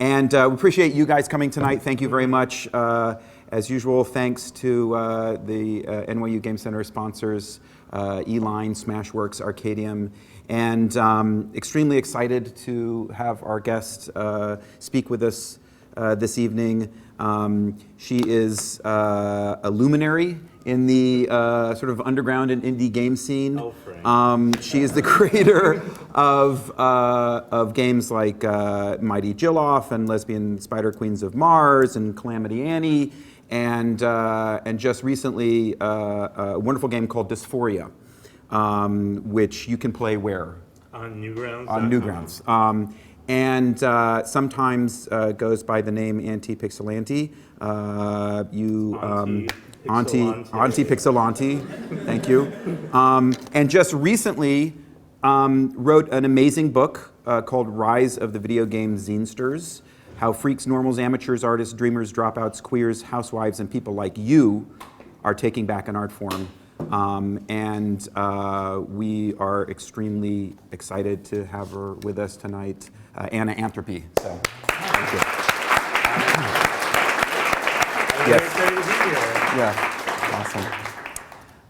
And we appreciate you guys coming tonight. Thank you very much. As usual, thanks to the NYU Game Center sponsors, E-Line, Smashworks, Arcadium, and extremely excited to have our guest speak with us this evening. She is a luminary in the sort of underground and indie game scene. She is the creator of games like Mighty Jilloff and Lesbian Spider Queens of Mars and Calamity Annie, and just recently a wonderful game called Dysphoria, which you can play where? On Newgrounds. On Newgrounds. And sometimes goes by the name Auntie Pixelanti. Auntie Pixelanti, thank you. And just recently wrote an amazing book called Rise of the Videogame Zinesters: How Freaks, Normals, Amateurs, Artists, Dreamers, Dropouts, Queers, Housewives, and People Like You are taking back an art form. And we are extremely excited to have her with us tonight, Anna Anthropy. So, thank you. Yes. Very excited to be here. Yeah,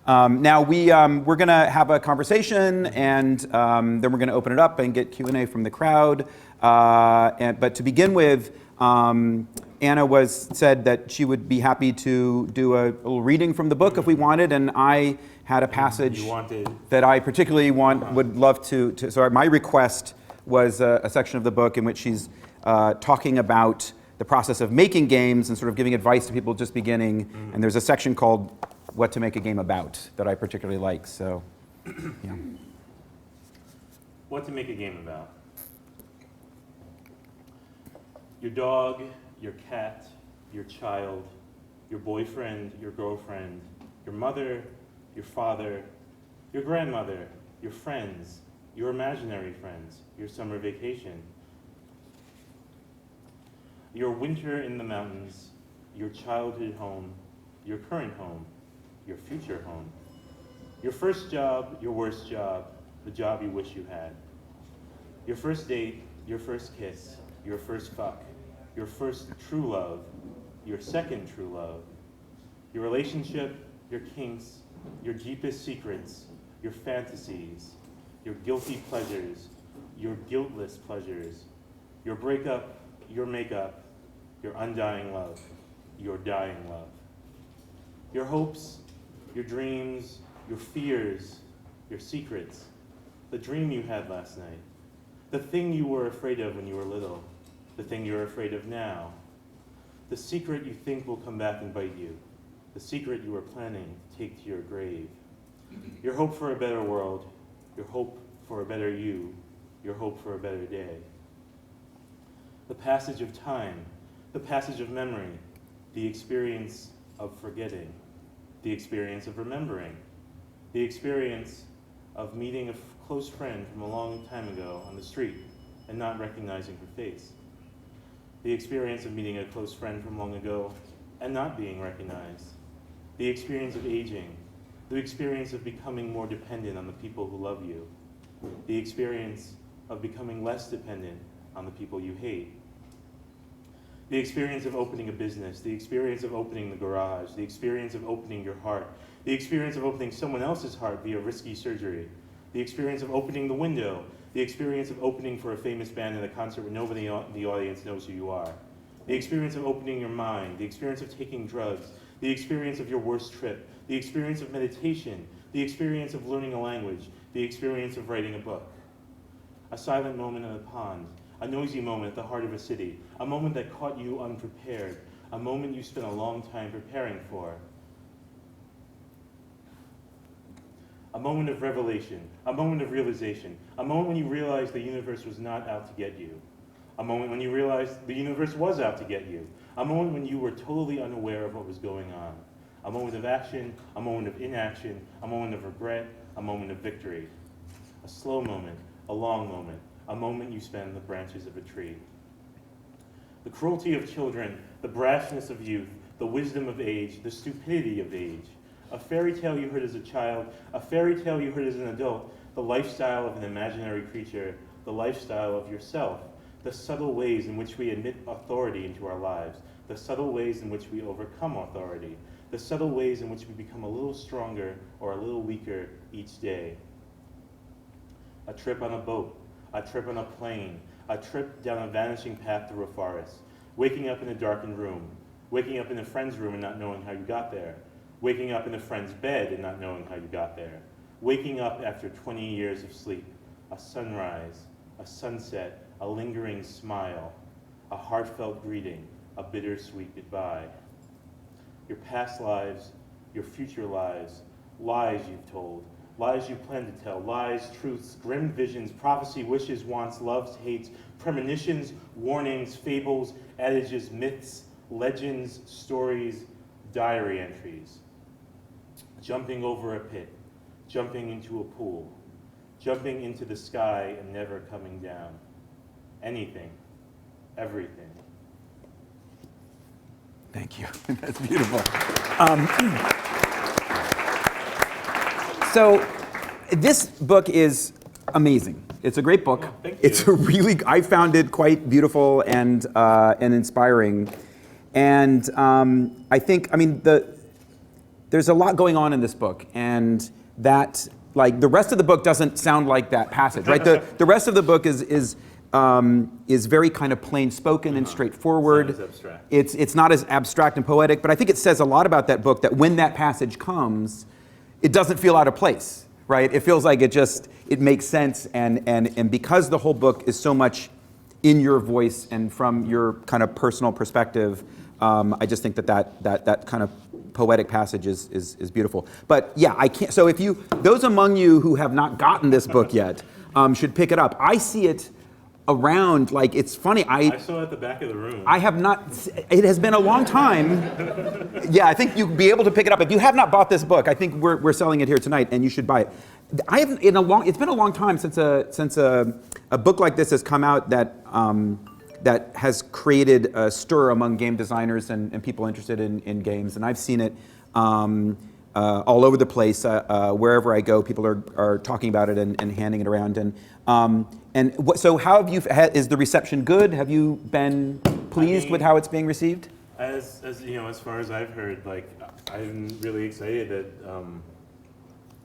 awesome. Now we're going to have a conversation, and then we're going to open it up and get Q&A from the crowd. But to begin with, Anna said that she would be happy to do a little reading from the book if we wanted, and I had a passage that I particularly would love to. So my request was a section of the book in which she's talking about the process of making games and sort of giving advice to people just beginning. And there's a section called "What to Make a Game About" that I particularly like. So, yeah. What to make a game about. Your dog, your cat, your child, your boyfriend, your girlfriend, your mother, your father, your grandmother, your friends, your imaginary friends, your summer vacation, your winter in the mountains, your childhood home, your current home, your future home, your first job, your worst job, the job you wish you had, your first date, your first kiss, your first fuck, your first true love, your second true love, your relationship, your kinks, your deepest secrets, your fantasies, your guilty pleasures, your guiltless pleasures, your breakup, your makeup, your undying love, your dying love, your hopes, your dreams, your fears, your secrets, the dream you had last night, the thing you were afraid of when you were little, the thing you're afraid of now, the secret you think will come back and bite you, the secret you are planning to take to your grave, your hope for a better world, your hope for a better you, your hope for a better day, the passage of time, the passage of memory, the experience of forgetting, the experience of remembering, the experience of meeting a close friend from a long time ago on the street and not recognizing her face, the experience of meeting a close friend from long ago and not being recognized, the experience of aging, the experience of becoming more dependent on the people who love you, the experience of becoming less dependent on the people you hate, the experience of opening a business, the experience of opening the garage, the experience of opening your heart, the experience of opening someone else's heart via risky surgery, the experience of opening the window, the experience of opening for a famous band at a concert where nobody in the audience knows who you are, the experience of opening your mind, the experience of taking drugs, the experience of your worst trip, the experience of meditation, the experience of learning a language, the experience of writing a book, a silent moment in a pond, a noisy moment at the heart of a city, a moment that caught you unprepared, a moment you spent a long time preparing for, a moment of revelation, a moment of realization, a moment when you realized the universe was not out to get you, a moment when you realized the universe was out to get you, a moment when you were totally unaware of what was going on, a moment of action, a moment of inaction, a moment of regret, a moment of victory, a slow moment, a long moment, a moment you spend in the branches of a tree. The cruelty of children, the brashness of youth, the wisdom of age, the stupidity of age, a fairy tale you heard as a child, a fairy tale you heard as an adult, the lifestyle of an imaginary creature, the lifestyle of yourself, the subtle ways in which we admit authority into our lives, the subtle ways in which we overcome authority, the subtle ways in which we become a little stronger or a little weaker each day. A trip on a boat, a trip on a plane, a trip down a vanishing path through a forest, waking up in a darkened room, waking up in a friend's room and not knowing how you got there, waking up in a friend's bed and not knowing how you got there, waking up after 20 years of sleep, a sunrise, a sunset, a lingering smile, a heartfelt greeting, a bittersweet goodbye. Your past lives, your future lives, lies you've told, lies you plan to tell, lies, truths, grim visions, prophecy, wishes, wants, loves, hates, premonitions, warnings, fables, adages, myths, legends, stories, diary entries. Jumping over a pit, jumping into a pool, jumping into the sky and never coming down. Anything, everything. Thank you. That's beautiful. So this book is amazing. It's a great book. Oh, thank you. It's a really, I found it quite beautiful and inspiring. And I think, I mean, there's a lot going on in this book, and that, like, the rest of the book doesn't sound like that passage, right? The rest of the book is very kind of plain spoken and straightforward. It's not as abstract. It's not as abstract and poetic, but I think it says a lot about that book, that when that passage comes, it doesn't feel out of place, right? It feels like it makes sense, and because the whole book is so much in your voice and from your kind of personal perspective, I just think that kind of poetic passage is beautiful. But yeah, I can't. So if those among you who have not gotten this book yet, should pick it up. I see it around, like, it's funny. I saw it at the back of the room. I have not. It has been a long time. Yeah, I think you'd be able to pick it up. If you have not bought this book, I think we're selling it here tonight, and you should buy it. It's been a long time since a book like this has come out that has created a stir among game designers and people interested in games. And I've seen it all over the place. Wherever I go, people are talking about it and handing it around. So how have you? Is the reception good? Have you been pleased with how it's being received? As you know, as far as I've heard, like, I'm really excited that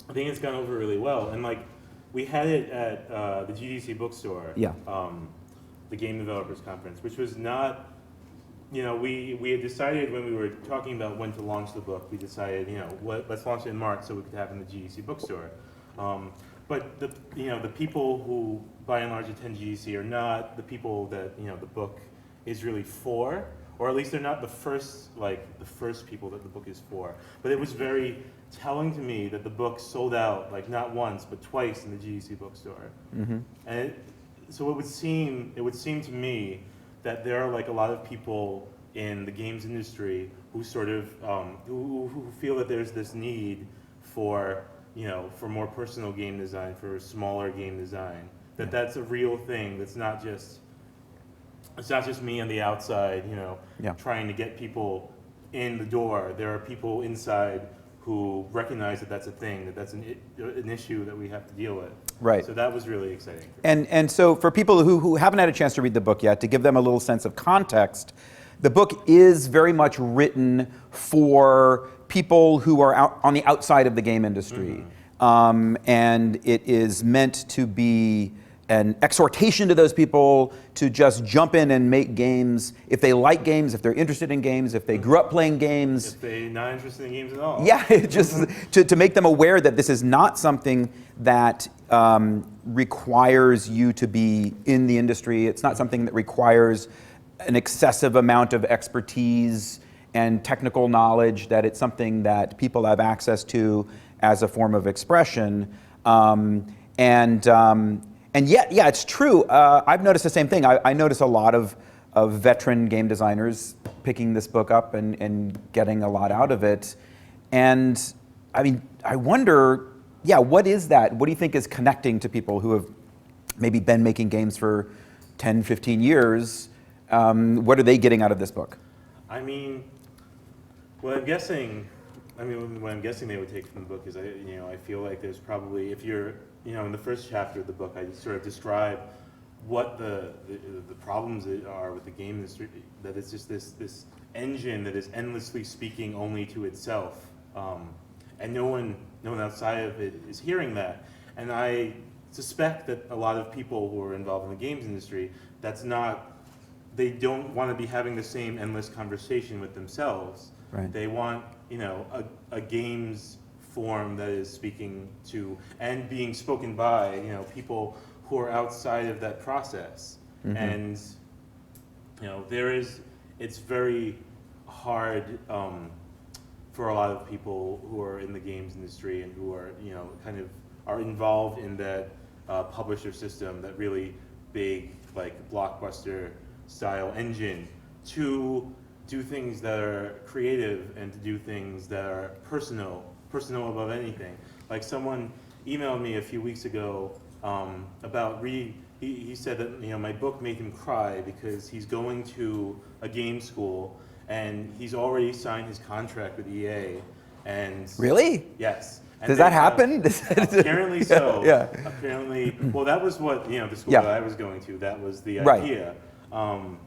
I think it's gone over really well. And like, we had it at the GDC bookstore. Yeah. The Game Developers Conference, which was not, you know, we had decided when we were talking about when to launch the book, we decided, you know, let's launch it in March so we could have it in the GDC bookstore. But the people who by and large attend GDC are not the people that, you know, the book is really for, or at least they're not the first people that the book is for. But it was very telling to me that the book sold out, like, not once but twice in the GDC bookstore. Mm-hmm. And so it would seem to me that there are, like, a lot of people in the games industry who sort of who feel that there's this need for, you know, for more personal game design, for smaller game design. That's a real thing. It's not just me on the outside, you know, trying to get people in the door. There are people inside who recognize that that's a thing, that's an issue that we have to deal with. Right. So that was really exciting. And so for people who haven't had a chance to read the book yet, to give them a little sense of context, the book is very much written for people who are out on the outside of the game industry. Mm-hmm. And it is meant to be an exhortation to those people to just jump in and make games if they like games, if they're interested in games, if they grew up playing games. If they're not interested in games at all. Yeah, just to make them aware that this is not something that requires you to be in the industry. It's not something that requires an excessive amount of expertise and technical knowledge, that it's something that people have access to as a form of expression. And yet, yeah, it's true. I've noticed the same thing. I notice a lot of veteran game designers picking this book up and getting a lot out of it. And I mean, I wonder, what is that? What do you think is connecting to people who have maybe been making games for 10, 15 years? What are they getting out of this book? I mean, what I'm guessing they would take from the book is, I feel like there's probably, if you're, you know, in the first chapter of the book, I sort of describe what the problems are with the game industry, that it's just this engine that is endlessly speaking only to itself, and no one outside of it is hearing that. And I suspect that a lot of people who are involved in the games industry, they don't want to be having the same endless conversation with themselves. Right. They want, a games form that is speaking to and being spoken by, people who are outside of that process. Mm-hmm. And, it's very hard for a lot of people who are in the games industry and who are, kind of are involved in that publisher system, that really big, like, blockbuster style engine, to do things that are creative and to do things that are personal above anything. Like, someone emailed me a few weeks ago about he said that my book made him cry because he's going to a game school and he's already signed his contract with EA. And really? Yes. And Does that happen? Apparently so. Yeah. Apparently, well, that was what the school Yeah. that I was going to. That was the Right. idea. And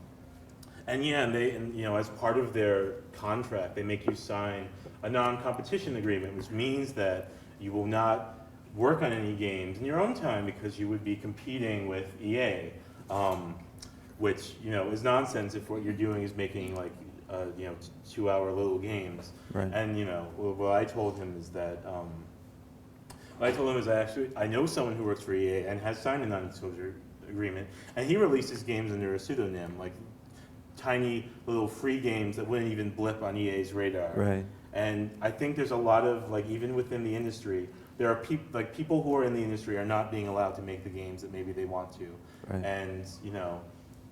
as part of their contract, they make you sign a non-competition agreement, which means that you will not work on any games in your own time because you would be competing with EA, which is nonsense if what you're doing is making like 2-hour little games. Right. And what I told him is that I know someone who works for EA and has signed a non-disclosure agreement, and he releases games under a pseudonym, like tiny little free games that wouldn't even blip on EA's radar. Right. And I think there's a lot of, like, even within the industry, there are people who are in the industry are not being allowed to make the games that maybe they want to. Right. And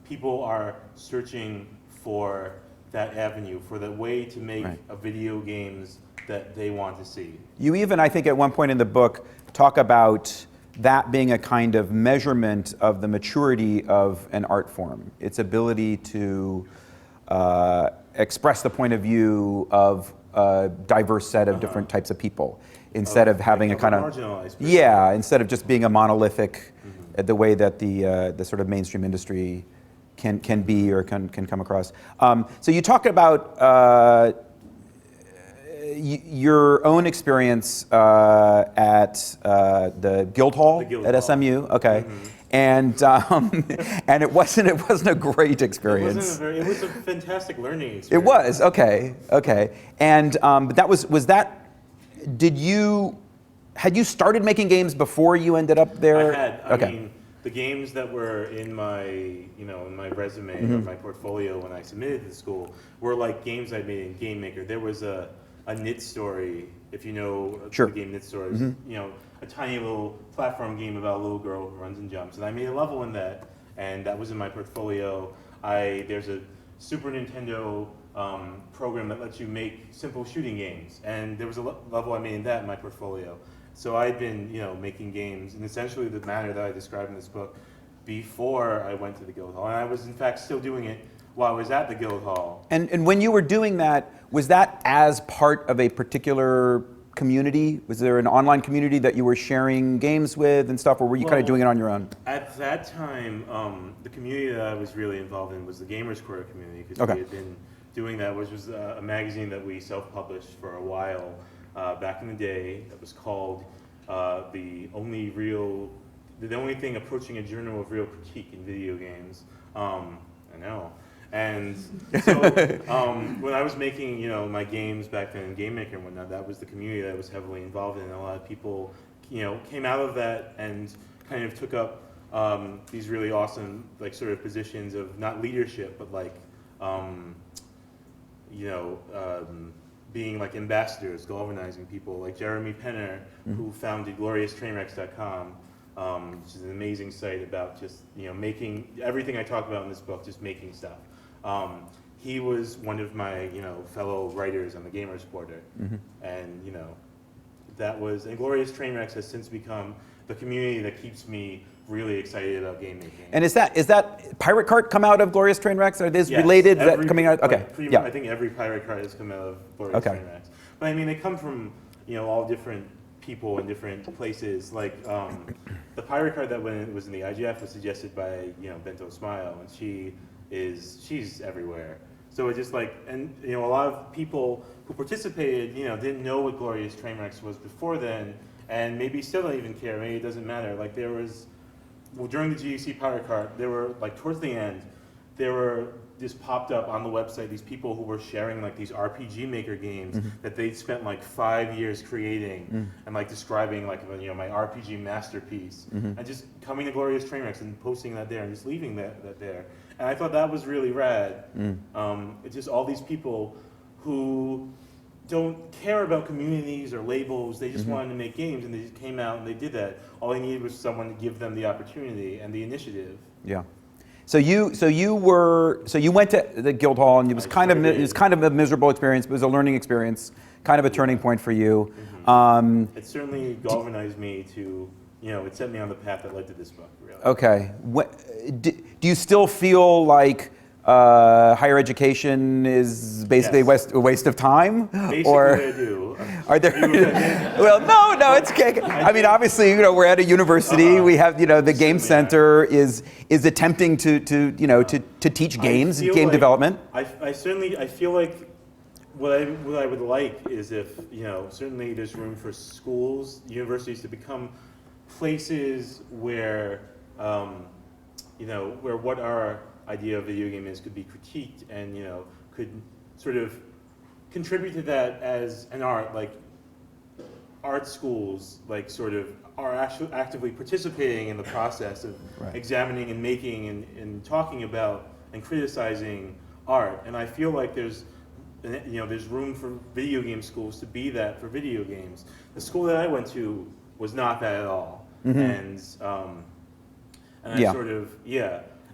people are searching for that avenue, for the way to make Right. a video games that they want to see. You even, I think, at one point in the book, talk about that being a kind of measurement of the maturity of an art form, its ability to express the point of view of a diverse set of different types of people, instead of having a kind of marginalized person. yeah, instead of just being a monolithic, the way that the sort of mainstream industry can be or can come across. So you talk about your own experience at the Guildhall at SMU, okay, and it wasn't a great experience. It was a fantastic learning experience. It was okay, and but had you started making games before you ended up there? I had. Okay. I mean, the games that were in my, in my resume or my portfolio when I submitted to school were like games I made in Game Maker. There was a Knit Story, if you know Sure. the game Knit Stories, a tiny little platform game about a little girl who runs and jumps. And I made a level in that, and that was in my portfolio. There's a Super Nintendo program that lets you make simple shooting games, and there was a level I made in that in my portfolio. So I'd been, making games in essentially the manner that I described in this book before I went to the Guildhall, and I was in fact still doing it while I was at the Guildhall. And when you were doing that, was that as part of a particular community? Was there an online community that you were sharing games with and stuff, or were you kind of doing it on your own? At that time, the community that I was really involved in was the Gamers Quarter community, because Okay. we had been doing that, which was a magazine that we self-published for a while back in the day. That was called the only thing approaching a journal of real critique in video games. I know. And so when I was making, my games back then in Game Maker and whatnot, that was the community that I was heavily involved in. And a lot of people, came out of that and kind of took up these really awesome, like, sort of positions of not leadership, but like, being like ambassadors, galvanizing people, like Jeremy Penner, who founded GloriousTrainwrecks.com, which is an amazing site about just making everything I talk about in this book, just making stuff. He was one of my fellow writers on the Gamers Quarter, and and Glorious Trainwrecks has since become the community that keeps me really excited about game making. And is that Pirate Cart come out of Glorious Trainwrecks? Are these Yes, related? Is that coming out? Okay. Like, I think every Pirate Cart has come out of Glorious Okay. Trainwrecks. But I mean, they come from all different people in different places. Like the pirate card that was in the IGF was suggested by Bento Smile, and she's everywhere. So it's just like, and a lot of people who participated, didn't know what Glorious Trainwrecks was before then, and maybe still don't even care. Maybe it doesn't matter. Like there was, during the GEC pirate card, there were like towards the end, there were just popped up on the website these people who were sharing like these RPG Maker games that they'd spent like 5 years creating and like describing like my RPG masterpiece, and just coming to Glorious Trainwrecks and posting that there and just leaving that there. And I thought that was really rad. It's just all these people who don't care about communities or labels. They just wanted to make games, and they just came out and they did that. All they needed was someone to give them the opportunity and the initiative. Yeah. So you went to the Guildhall, and it was kind of a miserable experience. But it was a learning experience, kind of a turning point for you. It certainly galvanized me to, it set me on the path that led to this book. Really. Okay. Do you still feel like higher education is basically a waste of time? Basically, or I do. Are there? Well, no, it's okay. I mean, obviously, we're at a university. We have, the Game Center is attempting to teach games, game development. I feel like what I would like is if, certainly there's room for schools, universities to become places where, where what our idea of video game is could be critiqued and, could sort of contribute to that as an art, like art schools, like sort of are actually actively participating in the process of examining and making and talking about and criticizing art. And I feel like there's room for video game schools to be that for video games. The school that I went to was not that at all. And I sort of,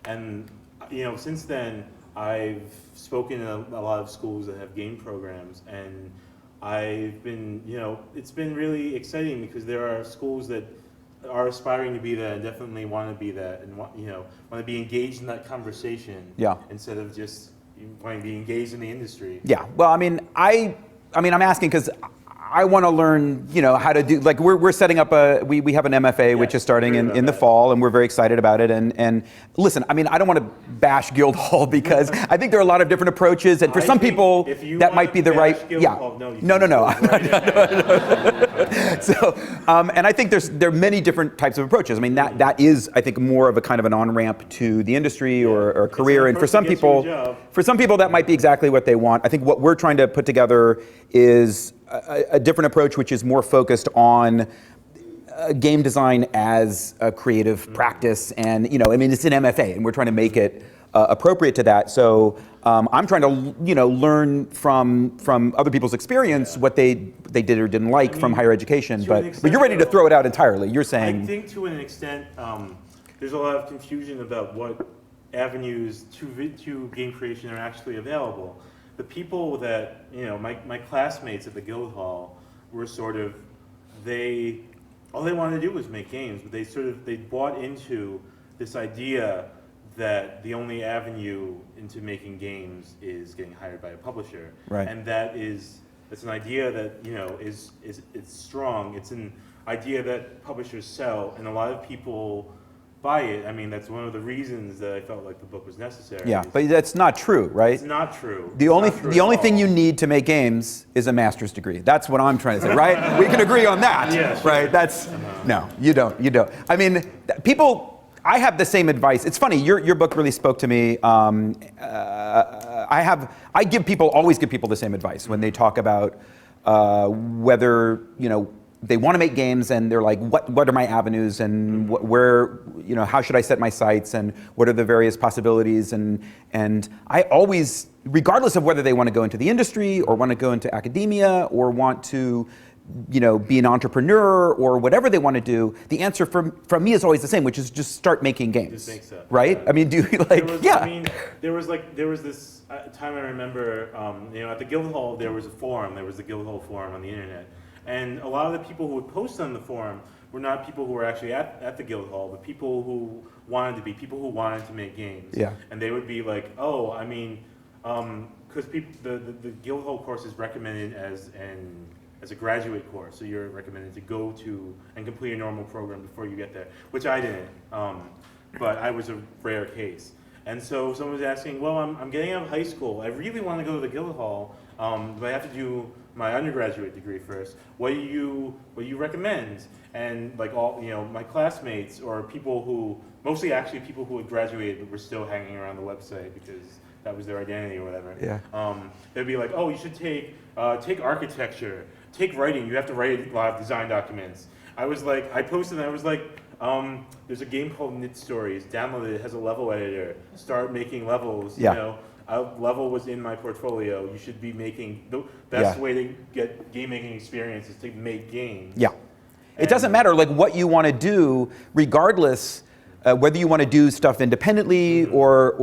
and since then I've spoken in a lot of schools that have game programs, and I've been, it's been really exciting because there are schools that are aspiring to be that and definitely want to be that and want to be engaged in that conversation instead of just wanting to be engaged in the industry. Yeah. Well, I'm asking because I want to learn, how to do, like we're setting up we have an MFA, which is starting in the fall, and we're very excited about it. And listen, I don't want to bash Guildhall because I think there are a lot of different approaches, and for some people that might be the right, No. So, and I think there are many different types of approaches. That is, I think, more of a kind of an on-ramp to the industry or a career, and for some people that might be exactly what they want. I think what we're trying to put together is a different approach, which is more focused on game design as a creative practice, and it's an MFA, and we're trying to make it appropriate to that. So I'm trying to learn from other people's experience what they did or didn't like from higher education. But you're ready to throw it out entirely. You're saying. I think to an extent, there's a lot of confusion about what avenues to game creation are actually available. The people that, my classmates at the Guildhall were sort of, all they wanted to do was make games, but they bought into this idea that the only avenue into making games is getting hired by a publisher. Right. And it's an idea that, it's strong. It's an idea that publishers sell, and a lot of people buy it. That's one of the reasons that I felt like the book was necessary. Yeah, but that's not true, right? It's not true. The only thing you need to make games is a master's degree. That's what I'm trying to say, right? We can agree on that, right? That's no, you don't. People. I have the same advice. It's funny. Your book really spoke to me. I always give people the same advice when they talk about whether they want to make games, and they're like, what are my avenues, and where, how should I set my sights, and what are the various possibilities, and I always, regardless of whether they want to go into the industry or want to go into academia or want to, be an entrepreneur or whatever they want to do, the answer from me is always the same, which is just start making games. Just make stuff. Right? Yeah. Do you like? There was this time I remember, at the Guildhall there was a forum. There was the Guildhall forum on the internet. And a lot of the people who would post on the forum were not people who were actually at the Guildhall, but people who wanted to make games. Yeah. And they would be like, because the Guildhall course is recommended as as a graduate course. So you're recommended to go to and complete a normal program before you get there, which I didn't. But I was a rare case. And so someone was asking, well, I'm getting out of high school. I really want to go to the Guildhall, but I have to do my undergraduate degree first. What do you recommend? And like all, my classmates or people who, mostly actually people who had graduated but were still hanging around the website because that was their identity or whatever. Yeah. They'd be like, oh, you should take architecture, take writing. You have to write a lot of design documents. I posted and I was like, there's a game called Knit Stories. Download it. It has a level editor. Start making levels. Yeah. A level was in my portfolio. You should be making the best way to get game making experience is to make games. Yeah. It doesn't matter like what you want to do, regardless whether you want to do stuff independently or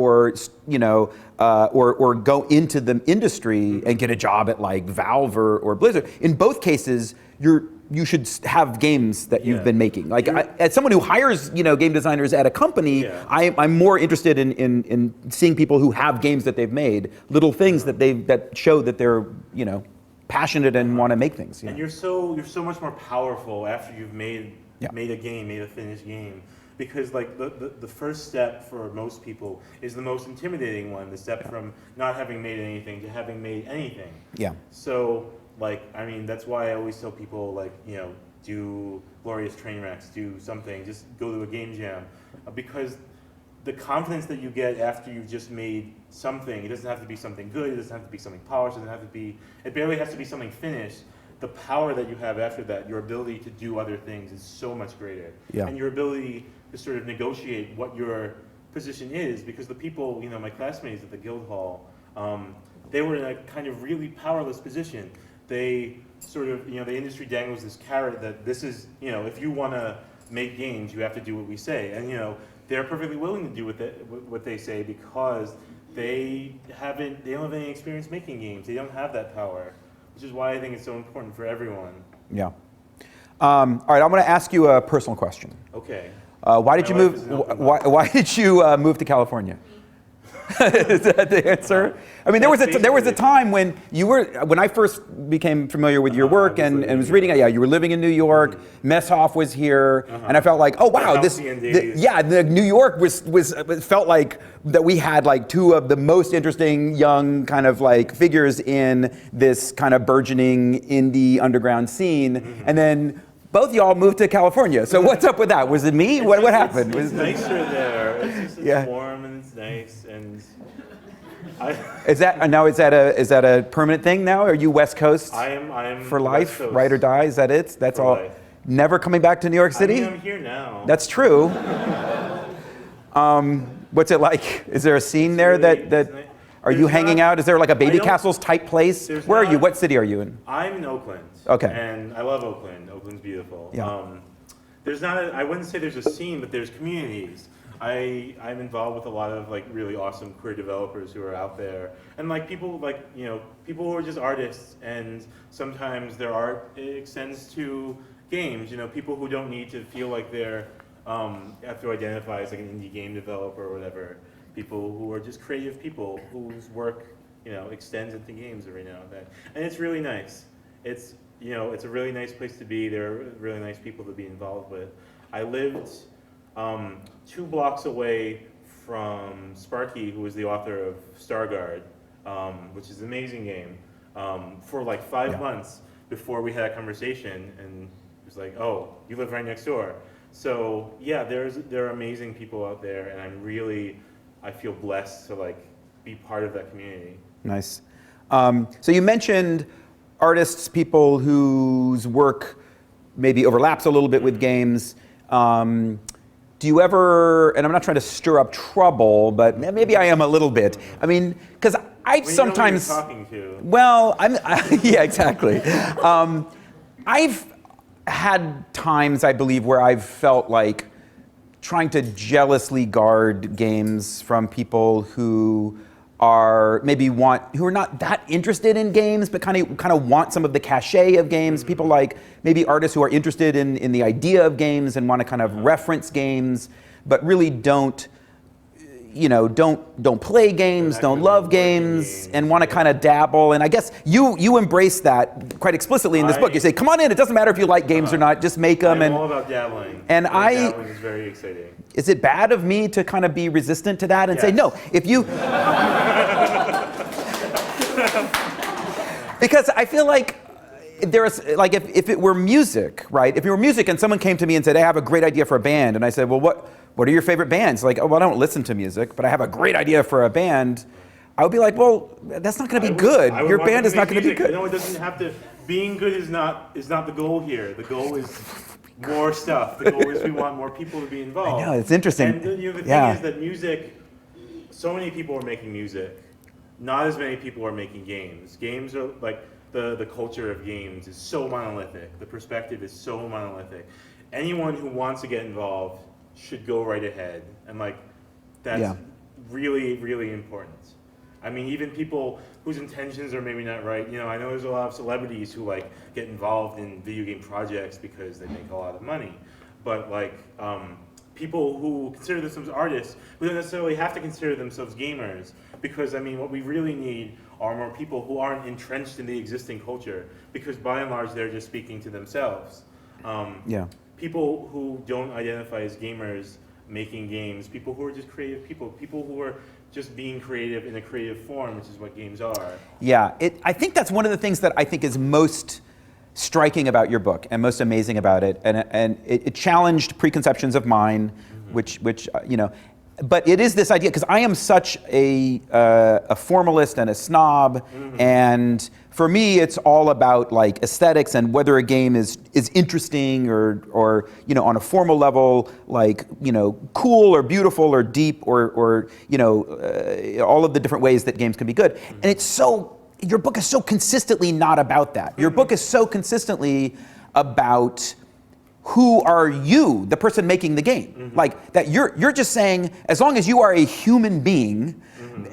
go into the industry and get a job at like Valve or Blizzard. In both cases, you should have games that you've been making. Like as someone who hires game designers at a company, I'm more interested in seeing people who have games that they've made, little things that show that they're passionate and want to make things. And you're so much more powerful after you've made a finished game. Because like the first step for most people is the most intimidating one, the step from not having made anything to having made anything. Yeah. So that's why I always tell people do Glorious Trainwrecks, do something, just go to a game jam. Because the confidence that you get after you've just made something, it doesn't have to be something good, it doesn't have to be something polished, it barely has to be something finished. The power that you have after that, your ability to do other things is so much greater. Yeah. And your ability to sort of negotiate what your position is, because the people, my classmates at the Guildhall, they were in a kind of really powerless position. They sort of, the industry dangles this carrot that this is, if you want to make games, you have to do what we say. And, they're perfectly willing to do what they say because they don't have any experience making games. They don't have that power, which is why I think it's so important for everyone. Yeah. All right, I'm going to ask you a personal question. Okay. Why did you move? Why did you move to California? Is that the answer? I mean, there was a time when I first became familiar with your work and was reading it. Yeah, you were living in New York. Messhoff was here, and I felt like, oh wow, the New York felt like that we had like two of the most interesting young kind of like figures in this kind of burgeoning indie underground scene, and then both y'all moved to California. So what's up with that? Was it me? What happened? It's nicer there. It's warm and it's nice and. Is that a permanent thing now? Are you West Coast? I am for life, West Coast. Ride or die. Is that it? That's for all. Life. Never coming back to New York City. I'm here now. That's true. What's it like? Is there a scene there that? Are you hanging out? Is there like a Baby Castles type place? Where are you? What city are you in? I'm in Oakland. Okay. And I love Oakland. Oakland's beautiful. Yeah. I wouldn't say there's a scene, but there's communities. I'm involved with a lot of like really awesome queer developers who are out there, and like people people who are just artists, and sometimes their art extends to games. People who don't need to feel like they're have to identify as like an indie game developer or whatever. People who are just creative people whose work extends into games every now and then, and it's really nice. It's a really nice place to be. There are really nice people to be involved with. I lived 2 blocks away from Sparky, who was the author of Starguard, which is an amazing game, for like 5 months before we had a conversation, and it was like, oh, you live right next door. So yeah, there are amazing people out there, and I feel blessed to like be part of that community. Nice. So you mentioned artists, people whose work maybe overlaps a little bit with games. Do you ever, and I'm not trying to stir up trouble, but maybe I am a little bit. I mean, because I've sometimes. Know who you're talking to. Well, yeah, exactly. I've had times, I believe, where I've felt like trying to jealously guard games from people who are who are not that interested in games, but kind of want some of the cachet of games. People like maybe artists who are interested in the idea of games and want to kind of reference games, but really don't don't play games, don't love games, and want to kind of dabble. And I guess you embrace that quite explicitly in this book. You say, come on in, it doesn't matter if you like games or not, just make them. I'm all about dabbling. And dabbling is very exciting. Is it bad of me to kind of be resistant to that and say, no, if you... Because I feel like there's, like, if it were music, right? If it were music and someone came to me and said, I have a great idea for a band, and I said, well, what are your favorite bands? Like, oh, well, I don't listen to music, but I have a great idea for a band. I would be like, well, that's not going to be good. Your band is not going to be good. No, it doesn't have to. Being good is not the goal here. The goal is more stuff. The goal is we want more people to be involved. I know, it's interesting. And the thing is that music, so many people are making music. Not as many people are making games. Games are like, the culture of games is so monolithic. The perspective is so monolithic. Anyone who wants to get involved should go right ahead. And like, that's really, really important. I mean, even people whose intentions are maybe not right. I know there's a lot of celebrities who like get involved in video game projects because they make a lot of money. But like, people who consider themselves artists, who don't necessarily have to consider themselves gamers, because I mean, what we really need are more people who aren't entrenched in the existing culture, because by and large, they're just speaking to themselves. People who don't identify as gamers making games, people who are just creative people who are just being creative in a creative form, which is what games are. Yeah, I think that's one of the things that I think is most striking about your book and most amazing about it, and it challenged preconceptions of mine, which but it is this idea, because I am such a formalist and a snob, and for me it's all about like aesthetics and whether a game is interesting or on a formal level, like cool or beautiful or deep or all of the different ways that games can be good. And your book is so consistently not about that. Your book is so consistently about who are you, the person making the game. Like that you're just saying, as long as you are a human being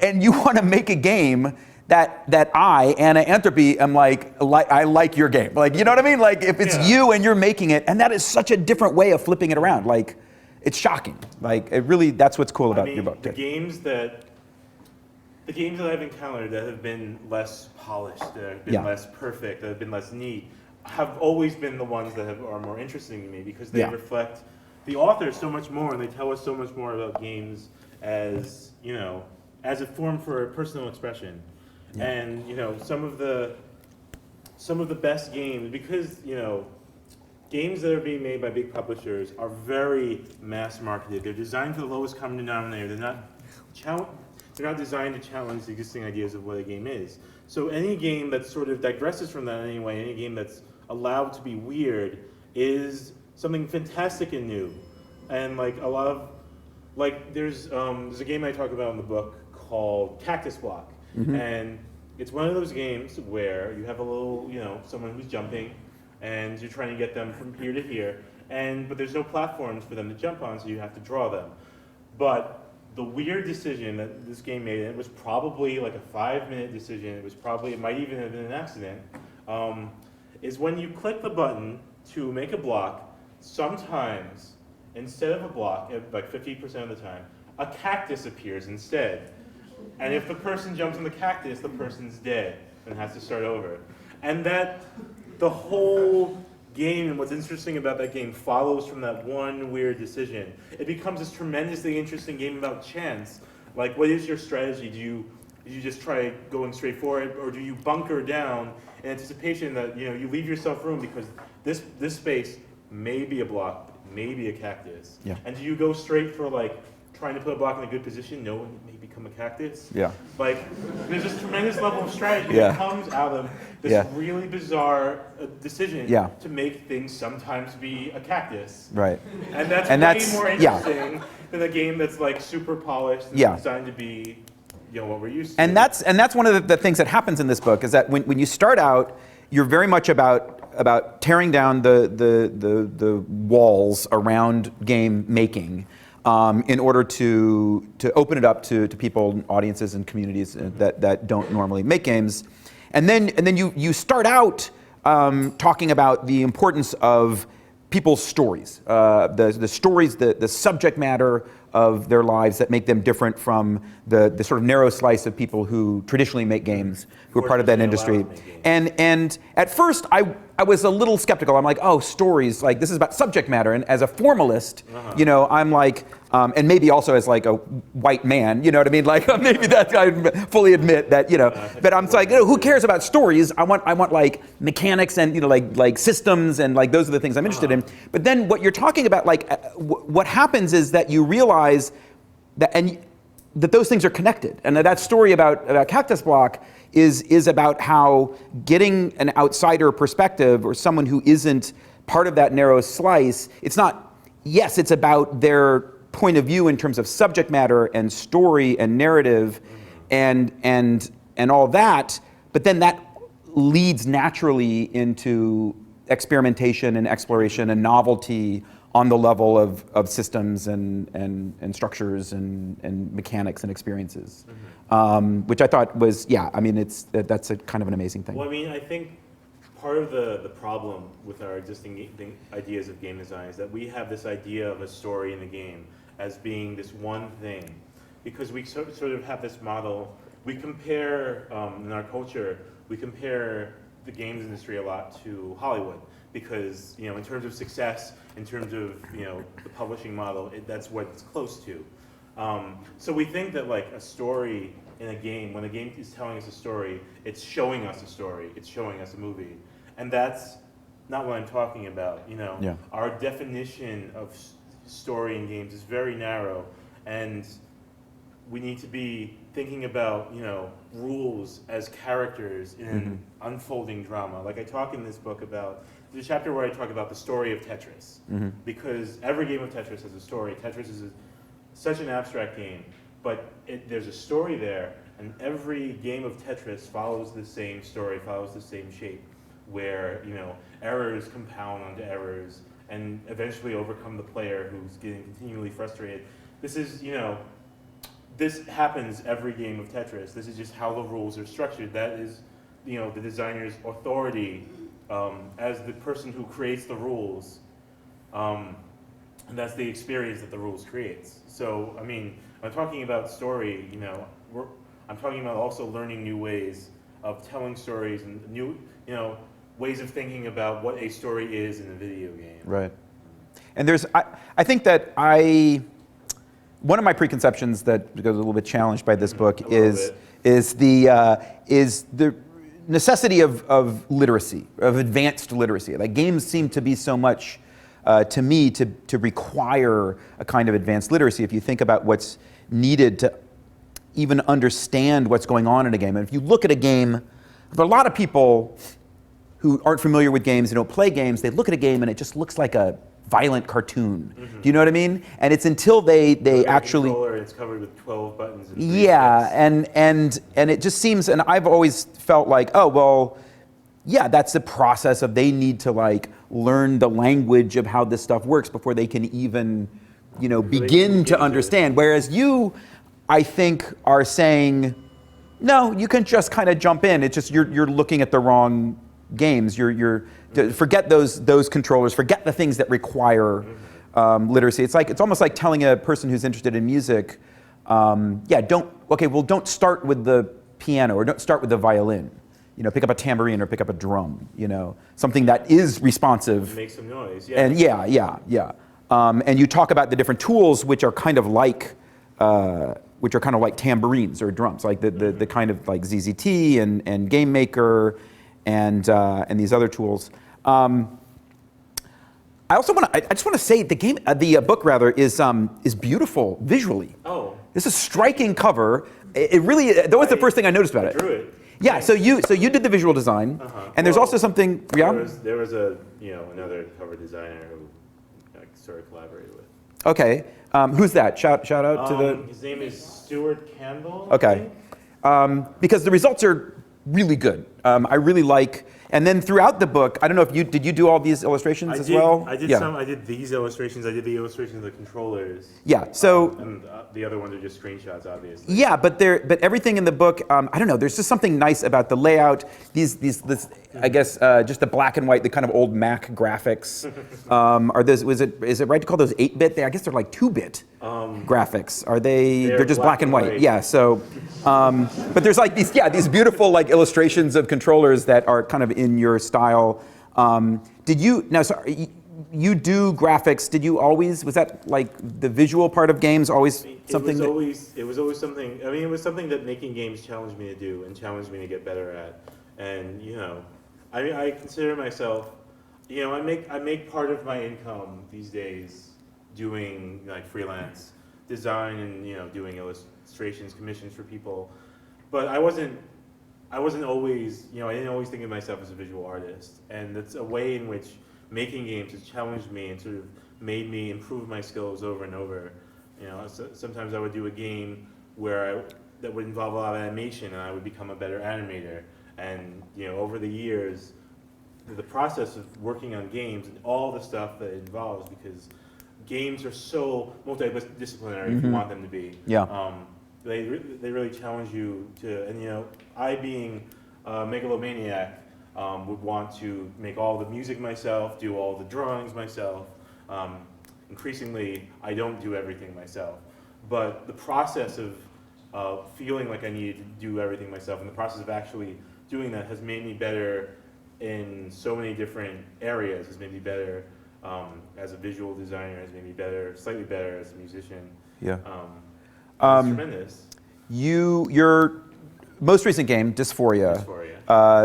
and you want to make a game that I, Anna Anthropy, am like I like your game. Like, you know what I mean? Like if it's you and you're making it, and that is such a different way of flipping it around. Like it's shocking. Like it really, that's what's cool about your book. The games that I've encountered that have been less polished, that have been less perfect, that have been less neat, have always been the ones that are more interesting to me, because they reflect the author so much more, and they tell us so much more about games as as a form for personal expression. And some of the best games, because games that are being made by big publishers are very mass marketed. They're designed for the lowest common denominator. They're not designed to challenge the existing ideas of what a game is. So any game that sort of digresses from that anyway, any game that's allowed to be weird, is something fantastic and new. And like a lot of, like there's a game I talk about in the book called Cactus Block. And it's one of those games where you have a little, someone who's jumping, and you're trying to get them from here to here, but there's no platforms for them to jump on, so you have to draw them. But the weird decision that this game made, and it was probably like a 5-minute decision, it might even have been an accident, is when you click the button to make a block, sometimes, instead of a block, like 50% of the time, a cactus appears instead. And if the person jumps on the cactus, the person's dead and has to start over. And that the whole game, and what's interesting about that game, follows from that one weird decision. It becomes this tremendously interesting game about chance. Like, what is your strategy? Do you just try going straight for it, or do you bunker down in anticipation that you leave yourself room, because this space may be a block, maybe a cactus. And do you go straight for like trying to put a block in a good position, knowing it may become a cactus? Like, there's this tremendous level of strategy that comes out of this really bizarre decision to make things sometimes be a cactus. And that's way more interesting than a game that's like super polished and designed to be what we're used to. And that's one of the things that happens in this book, is that when you start out, you're very much about tearing down the walls around game making, in order to open it up to people, audiences, and communities that don't normally make games. And then you start out talking about the importance of people's stories, the stories, the subject matter of their lives that make them different from the sort of narrow slice of people who traditionally make games, who are part of that industry. And at first, I was a little skeptical. I'm like, oh, stories, like this is about subject matter. And as a formalist, you know, I'm like, and maybe also as like a white man, you know what I mean? Like maybe that I fully admit that, you know, but I'm like, you know, who cares about stories? I want like mechanics and, you know, like systems and like those are the things I'm interested in. But then what you're talking about, like what happens is that you realize that, that those things are connected. And that story about Cactus Block is about how getting an outsider perspective or someone who isn't part of that narrow slice, it's not, yes, it's about their point of view in terms of subject matter and story and narrative and all that, but then that leads naturally into experimentation and exploration and novelty on the level of systems and structures and mechanics and experiences, which I thought was, yeah, I mean, that's a kind of an amazing thing. Well, I mean, I think part of the problem with our existing ideas of game design is that we have this idea of a story in the game as being this one thing, because we sort of have this model. We compare, in our culture, we compare the games industry a lot to Hollywood, because, you know, in terms of success, in terms of, you know, the publishing model, that's what it's close to. So we think that like a story in a game, when a game is telling us a story, it's showing us a story, it's showing us a movie. And that's not what I'm talking about, you know. Yeah. Our definition of story in games is very narrow, and we need to be thinking about, you know, rules as characters in an unfolding drama. Like I talk in this book about, there's a chapter where I talk about the story of Tetris, because every game of Tetris has a story. Tetris is such an abstract game, but there's a story there, and every game of Tetris follows the same story, follows the same shape, where, you know, errors compound onto errors and eventually overcome the player who's getting continually frustrated. This is, you know, this happens every game of Tetris. This is just how the rules are structured. That is, you know, the designer's authority as the person who creates the rules, and that's the experience that the rules creates. So, I mean, when I'm talking about story, you know, I'm talking about also learning new ways of telling stories and new, you know, ways of thinking about what a story is in a video game. Right. And there's, I think that one of my preconceptions that goes a little bit challenged by this book is the necessity of literacy, of advanced literacy. Like games seem to be so much, to me, to require a kind of advanced literacy. If you think about what's needed to even understand what's going on in a game. And if you look at a game, there are a lot of people who aren't familiar with games, they don't play games, they look at a game and it just looks like a violent cartoon. Do you know what I mean? And it's until they actually... It's covered with 12 buttons. And yeah, and it just seems, and I've always felt like, oh, well, yeah, that's the process of they need to like learn the language of how this stuff works before they can even, you know, begin to understand. Whereas you, I think, are saying, no, you can just kind of jump in. It's just you're looking at the wrong games. Forget those controllers. Forget the things that require literacy. It's almost like telling a person who's interested in music, don't start with the piano or don't start with the violin. You know, pick up a tambourine or pick up a drum. You know, something that is responsive. Make some noise. Yeah. And yeah. And you talk about the different tools which are kind of like tambourines or drums, like the kind of like ZZT and Game Maker and these other tools. I just want to say the book rather is beautiful visually. Oh. This is a striking cover. It really, that was the first thing I noticed about it. I drew it. Yeah, so you did the visual design, and there's also something. Yeah. There was another cover designer who I sort of collaborated with. Okay, who's that? Shout out to the. His name is Stuart Campbell. Okay, because the results are really good. I really like, and then throughout the book, I don't know if you do all these illustrations as well. I did some. I did these illustrations. I did the illustrations of the controllers. Yeah. So. And The other ones are just screenshots, obviously. Yeah, but everything in the book, I don't know. There's just something nice about the layout. This I guess just the black and white, the kind of old Mac graphics. Are those? Is it right to call those 8-bit? I guess they're like 2-bit graphics. Are they? They're just black and white. Yeah. So, but there's like these beautiful like illustrations of controllers that are kind of in your style. Did you now? Sorry. You do graphics. Did you always? Was that like the visual part of games always something? It was always something. I mean, it was something that making games challenged me to do and challenged me to get better at. And I consider myself, I make part of my income these days doing like freelance design and doing illustrations, commissions for people. But I wasn't always, I didn't always think of myself as a visual artist. And that's a way in which making games has challenged me and sort of made me improve my skills over and over. Sometimes I would do a game that would involve a lot of animation, and I would become a better animator. And over the years, the process of working on games and all the stuff that it involves, because games are so multidisciplinary if you want them to be. Yeah. They really challenge you to, and I being a megalomaniac, would want to make all the music myself, do all the drawings myself. Increasingly, I don't do everything myself. But the process of feeling like I needed to do everything myself and the process of actually doing that has made me better in so many different areas, has made me better as a visual designer, has made me slightly better as a musician. Yeah. It's tremendous. Your most recent game, Dysphoria.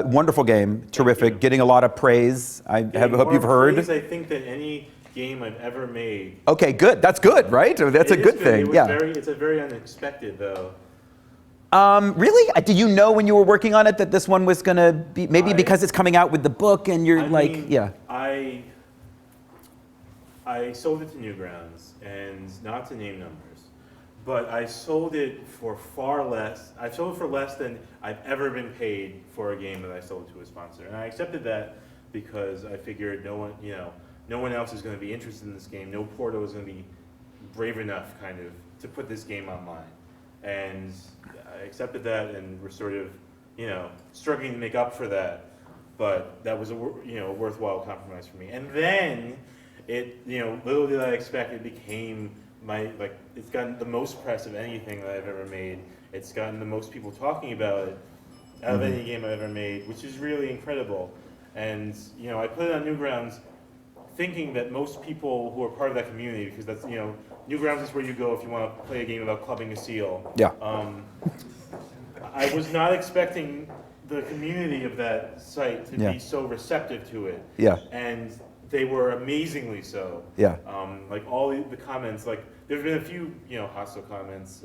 Wonderful game, terrific, getting a lot of praise. I hope you've heard. Praise, I think, that any game I've ever made. Okay, good. That's good, right? That's a good thing. It's a very unexpected, though. Really? Did you know when you were working on it that this one was going to be, maybe because it's coming out with the book and you're I sold it to Newgrounds, and not to name numbers, but I sold it for far less. I sold it for less than I've ever been paid for a game that I sold to a sponsor. And I accepted that because I figured no one else is going to be interested in this game. No portal is going to be brave enough, kind of, to put this game online. And I accepted that, and we're sort of, struggling to make up for that. But that was a worthwhile compromise for me. And then little did I expect, it became it's gotten the most press of anything that I've ever made. It's gotten the most people talking about it out of any game I've ever made, which is really incredible. And I put it on Newgrounds thinking that most people who are part of that community, because that's Newgrounds is where you go if you want to play a game about clubbing a seal. Yeah. I was not expecting the community of that site to be so receptive to it. Yeah. And they were amazingly so. Yeah. Like all the comments, like there's been a few, hostile comments,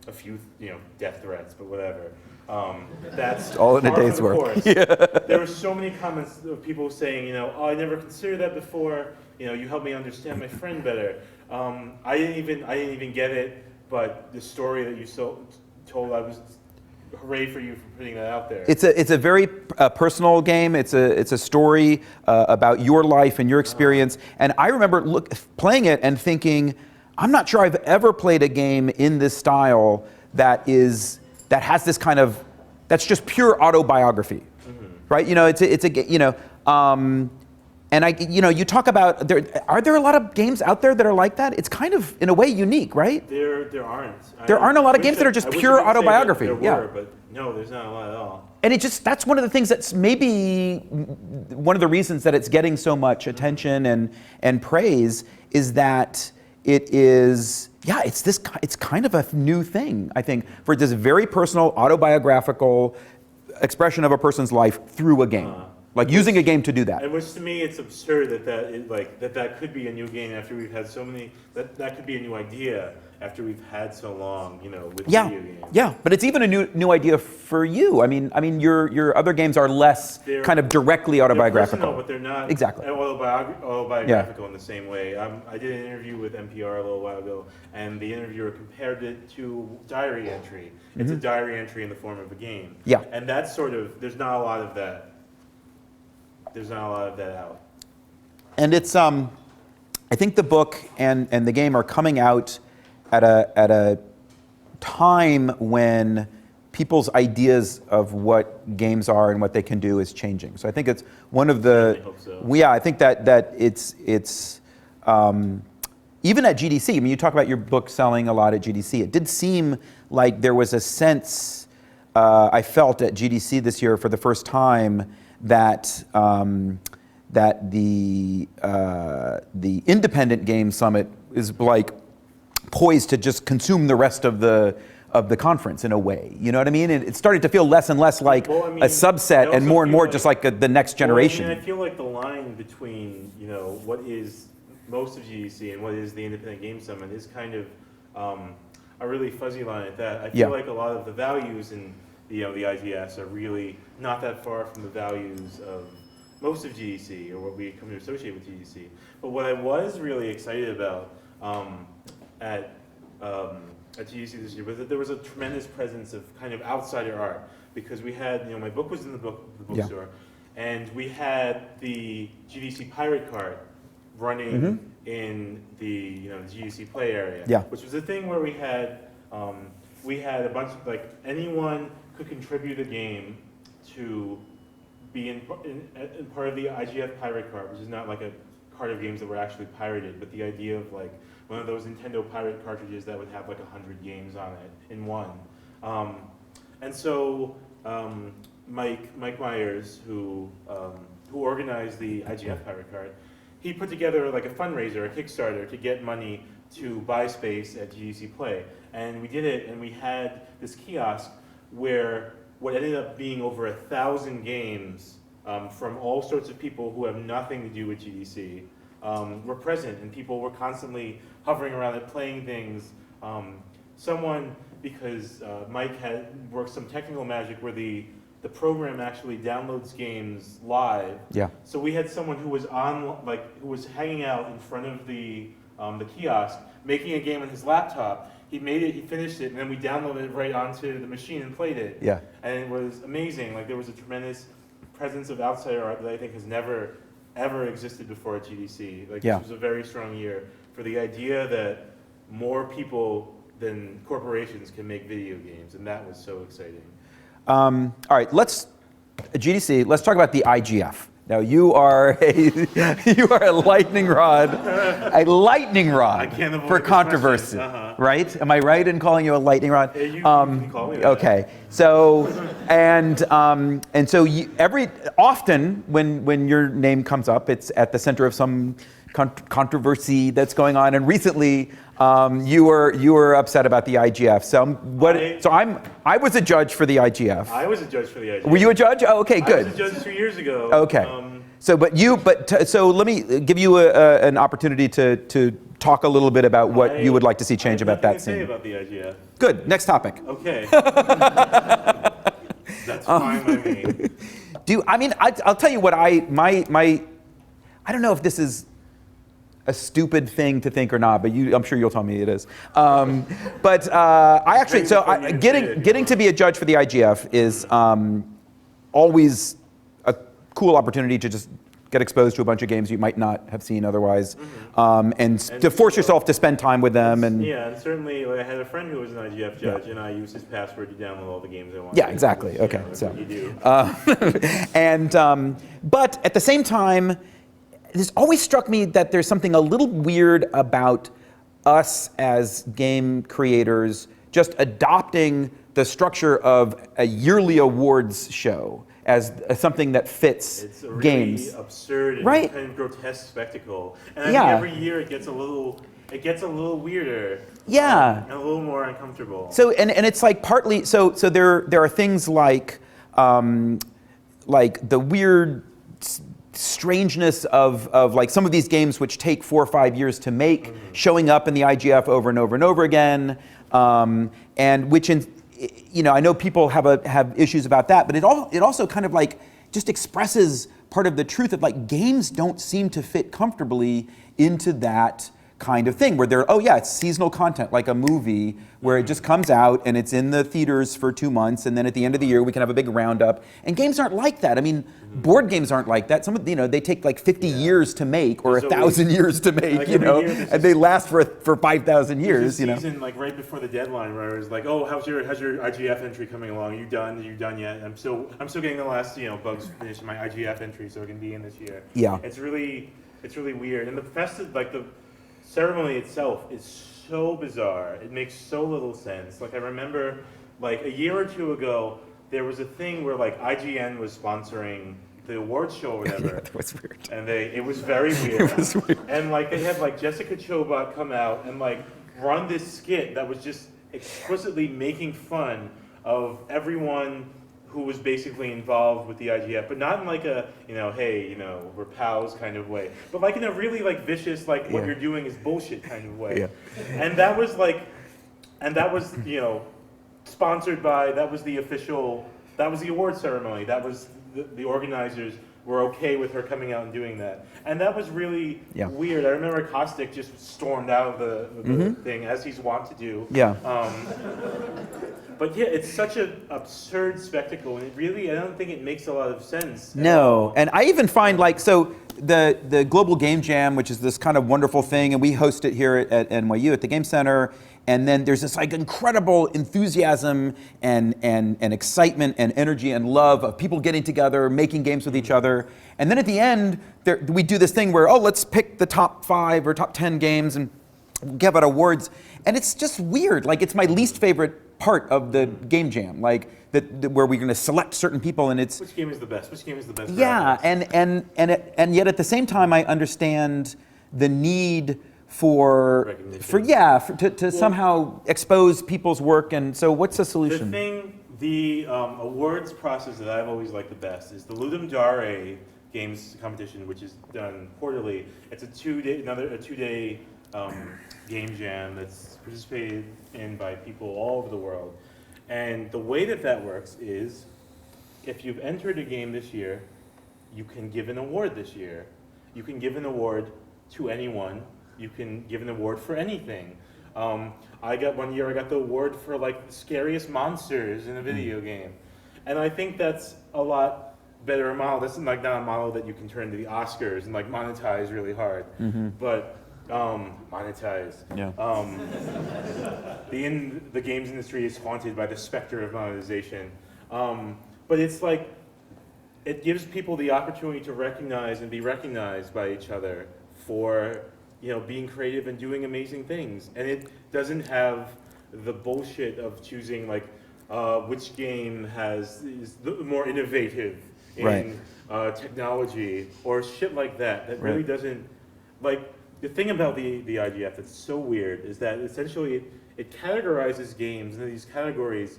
a few, death threats, but whatever. That's all in a day's work. Yeah. There were so many comments of people saying, oh, I never considered that before. You helped me understand my friend better. I didn't even get it, but the story that you told, I was hooray for you for putting that out there. It's a very personal game. It's a story about your life and your experience. And I remember playing it and thinking, I'm not sure I've ever played a game in this style that has this kind of, that's just pure autobiography, right? And you talk about, are there a lot of games out there that are like that? It's kind of, in a way, unique, right? There aren't. There aren't a lot of games that are just pure autobiography. There were, but no, there's not a lot at all. And that's one of the things that's maybe one of the reasons that it's getting so much attention and praise is that it is, it's kind of a new thing, I think, for this very personal, autobiographical expression of a person's life through a game. Like using a game to do that. And which to me, it's absurd that could be a new game after we've had so many, that could be a new idea after we've had so long, with video games. Yeah, but it's even a new idea for you. I mean, your other games are less kind of directly autobiographical. They're personal, but they're not exactly autobiographical in the same way. I did an interview with NPR a little while ago, and the interviewer compared it to diary entry. It's a diary entry in the form of a game. Yeah. And that's sort of, there's not a lot of that. There's not a lot of that out. And it's, I think the book and the game are coming out at a time when people's ideas of what games are and what they can do is changing. So I think it's one of the. I hope so. Yeah, I think that it's even at GDC. I mean, you talk about your book selling a lot at GDC. It did seem like there was a sense I felt at GDC this year for the first time that that the Independent Game Summit is like poised to just consume the rest of the conference in a way. You know what I mean? It started to feel less and less like Well, I mean, a subset I and also more feel like- just like the next generation. Well, I mean, I feel like the line between, you know, what is most of GDC and what is the Independent Game Summit is kind of a really fuzzy line at that. I feel Yeah. like a lot of the values in the IGS are really not that far from the values of most of GDC or what we come to associate with GDC. But what I was really excited about at GDC this year was that there was a tremendous presence of kind of outsider art, because we had, you know, my book was in the bookstore, and we had the GDC pirate cart running in the, you know, the GDC play area, which was a thing where we had a bunch of, like, anyone could contribute a game to be in part of the IGF pirate cart, which is not like a cart of games that were actually pirated, but the idea of like one of those Nintendo pirate cartridges that would have like 100 games on it in one. And so Mike Myers, who organized the IGF pirate cart, he put together like a fundraiser, a Kickstarter, to get money to buy space at GDC Play. And we did it, and we had this kiosk where what ended up being over 1,000 games from all sorts of people who have nothing to do with GDC were present, and people were constantly hovering around it, playing things. Someone, because Mike had worked some technical magic where the program actually downloads games live. Yeah. So we had someone who was who was hanging out in front of the kiosk, making a game on his laptop. He made it, he finished it, and then we downloaded it right onto the machine and played it. Yeah. And it was amazing. Like, there was a tremendous presence of outsider art that I think has never, ever existed before at GDC. Like, this was a very strong year for the idea that more people than corporations can make video games, and that was so exciting. All right, GDC, let's talk about the IGF. Now you are a lightning rod for controversy, right? Am I right in calling you a lightning rod? Yeah, you can call me that. Okay, so often when your name comes up, it's at the center of some controversy that's going on, and recently you were upset about the IGF. I was a judge for the IGF. I was a judge for the IGF. Were you a judge? Oh, okay, good. I was a judge 2 years ago. Okay. So let me give you an opportunity to talk a little bit about what you would like to see change about that scene. I have nothing to say about the IGF. Good. Next topic. Okay. That's fine by me. I'll tell you what I don't know if this is a stupid thing to think or not, but I'm sure you'll tell me it is. Getting to be a judge for the IGF is always a cool opportunity to just get exposed to a bunch of games you might not have seen otherwise, and to force yourself to spend time with them. And certainly, I had a friend who was an IGF judge, and I used his password to download all the games I wanted. Yeah, exactly. Okay, so what you do. But at the same time, this always struck me that there's something a little weird about us as game creators just adopting the structure of a yearly awards show as something that fits games. It's a really absurd and kind of grotesque spectacle. And every year it gets a little weirder. Yeah. And a little more uncomfortable. So and it's like partly so there are things like the weird strangeness of like some of these games which take 4 or 5 years to make, showing up in the IGF over and over and over again, and which I know people have issues about that, but it also kind of like just expresses part of the truth of like games don't seem to fit comfortably into that kind of thing where they're, oh yeah, it's seasonal content, like a movie where it just comes out and it's in the theaters for 2 months, and then at the end of the year we can have a big roundup. And games aren't like that. I mean, board games aren't like that. Some of, they take like 50 years to make, or 1,000 years to make, like and they last for 5,000 years, season, like right before the deadline, where it was like, oh, how's your IGF entry coming along? Are you done yet? I'm still getting the last bugs finished in my IGF entry so it can be in this year. Yeah. It's really weird, and the festive, like the ceremony itself is so bizarre. It makes so little sense. Like I remember, like a year or two ago, there was a thing where like IGN was sponsoring the awards show or whatever. Yeah, that was weird. And it was very weird. It was weird. And like they had like Jessica Chobot come out and like run this skit that was just explicitly making fun of everyone who was basically involved with the IGF, but not in like a, hey, we're pals kind of way, but like in a really like vicious, like what you're doing is bullshit kind of way. Yeah. And that was sponsored by, that was the award ceremony. That was the organizers were okay with her coming out and doing that. And that was really weird. I remember Caustic just stormed out of the thing, as he's wont to do. Yeah. But yeah, it's such an absurd spectacle, and I don't think it makes a lot of sense. No, and I even find the Global Game Jam, which is this kind of wonderful thing, and we host it here at NYU at the Game Center, and then there's this like incredible enthusiasm and excitement and energy and love of people getting together, making games with each other, and then at the end, we do this thing where, let's pick the top 5 or top 10 games and give out awards, and it's just weird. Like, it's my least favorite part of the game jam, like where we're going to select certain people, and it's which game is the best? Which game is the best? Yeah, and yet at the same time, I understand the need to somehow expose people's work. And so, what's the solution? The awards process that I've always liked the best is the Ludum Dare games competition, which is done quarterly. It's a 2-day game jam that's participated in by people all over the world. And the way that works is, if you've entered a game this year, you can give an award this year. You can give an award to anyone. You can give an award for anything. I got the award for like the scariest monsters in a video game. And I think that's a lot better model. That's like not a model that you can turn to the Oscars and like monetize really hard. But monetize. Yeah. The games industry is haunted by the specter of monetization. But it's like, it gives people the opportunity to recognize and be recognized by each other for being creative and doing amazing things. And it doesn't have the bullshit of choosing like which game is the more innovative in technology or shit like that. That really doesn't, like, the thing about the IGF that's so weird is that essentially it categorizes games into these categories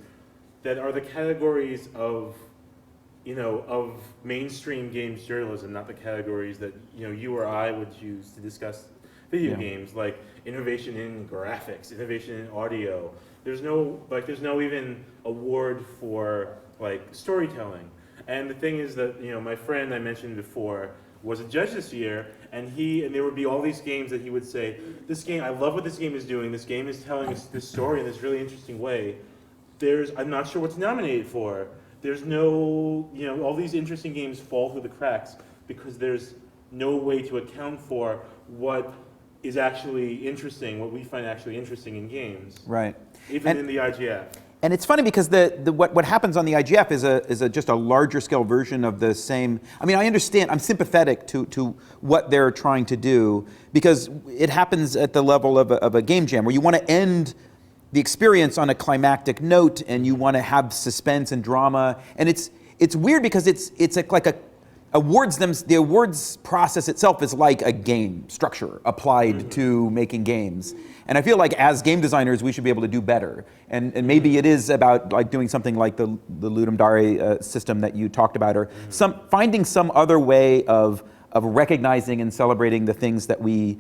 that are the categories of mainstream games journalism, not the categories that you or I would use to discuss video games, like innovation in graphics, innovation in audio. There's no even award for like storytelling. And the thing is that my friend I mentioned before was a judge this year, and there would be all these games that he would say, this game, I love what this game is doing. This game is telling us this story in this really interesting way. I'm not sure what to nominate it for. There's no, all these interesting games fall through the cracks because there's no way to account for what is actually interesting, what we find actually interesting in games. Right. Even in the IGF. And it's funny because what happens on the IGF is just a larger scale version of the same. I mean, I understand. I'm sympathetic to what they're trying to do because it happens at the level of a game jam where you want to end the experience on a climactic note and you want to have suspense and drama. And it's weird because it's like a the awards process itself is like a game structure applied to making games. And I feel like as game designers, we should be able to do better. And maybe it is about like doing something like the Ludum Dare system that you talked about, or finding some other way of recognizing and celebrating the things that we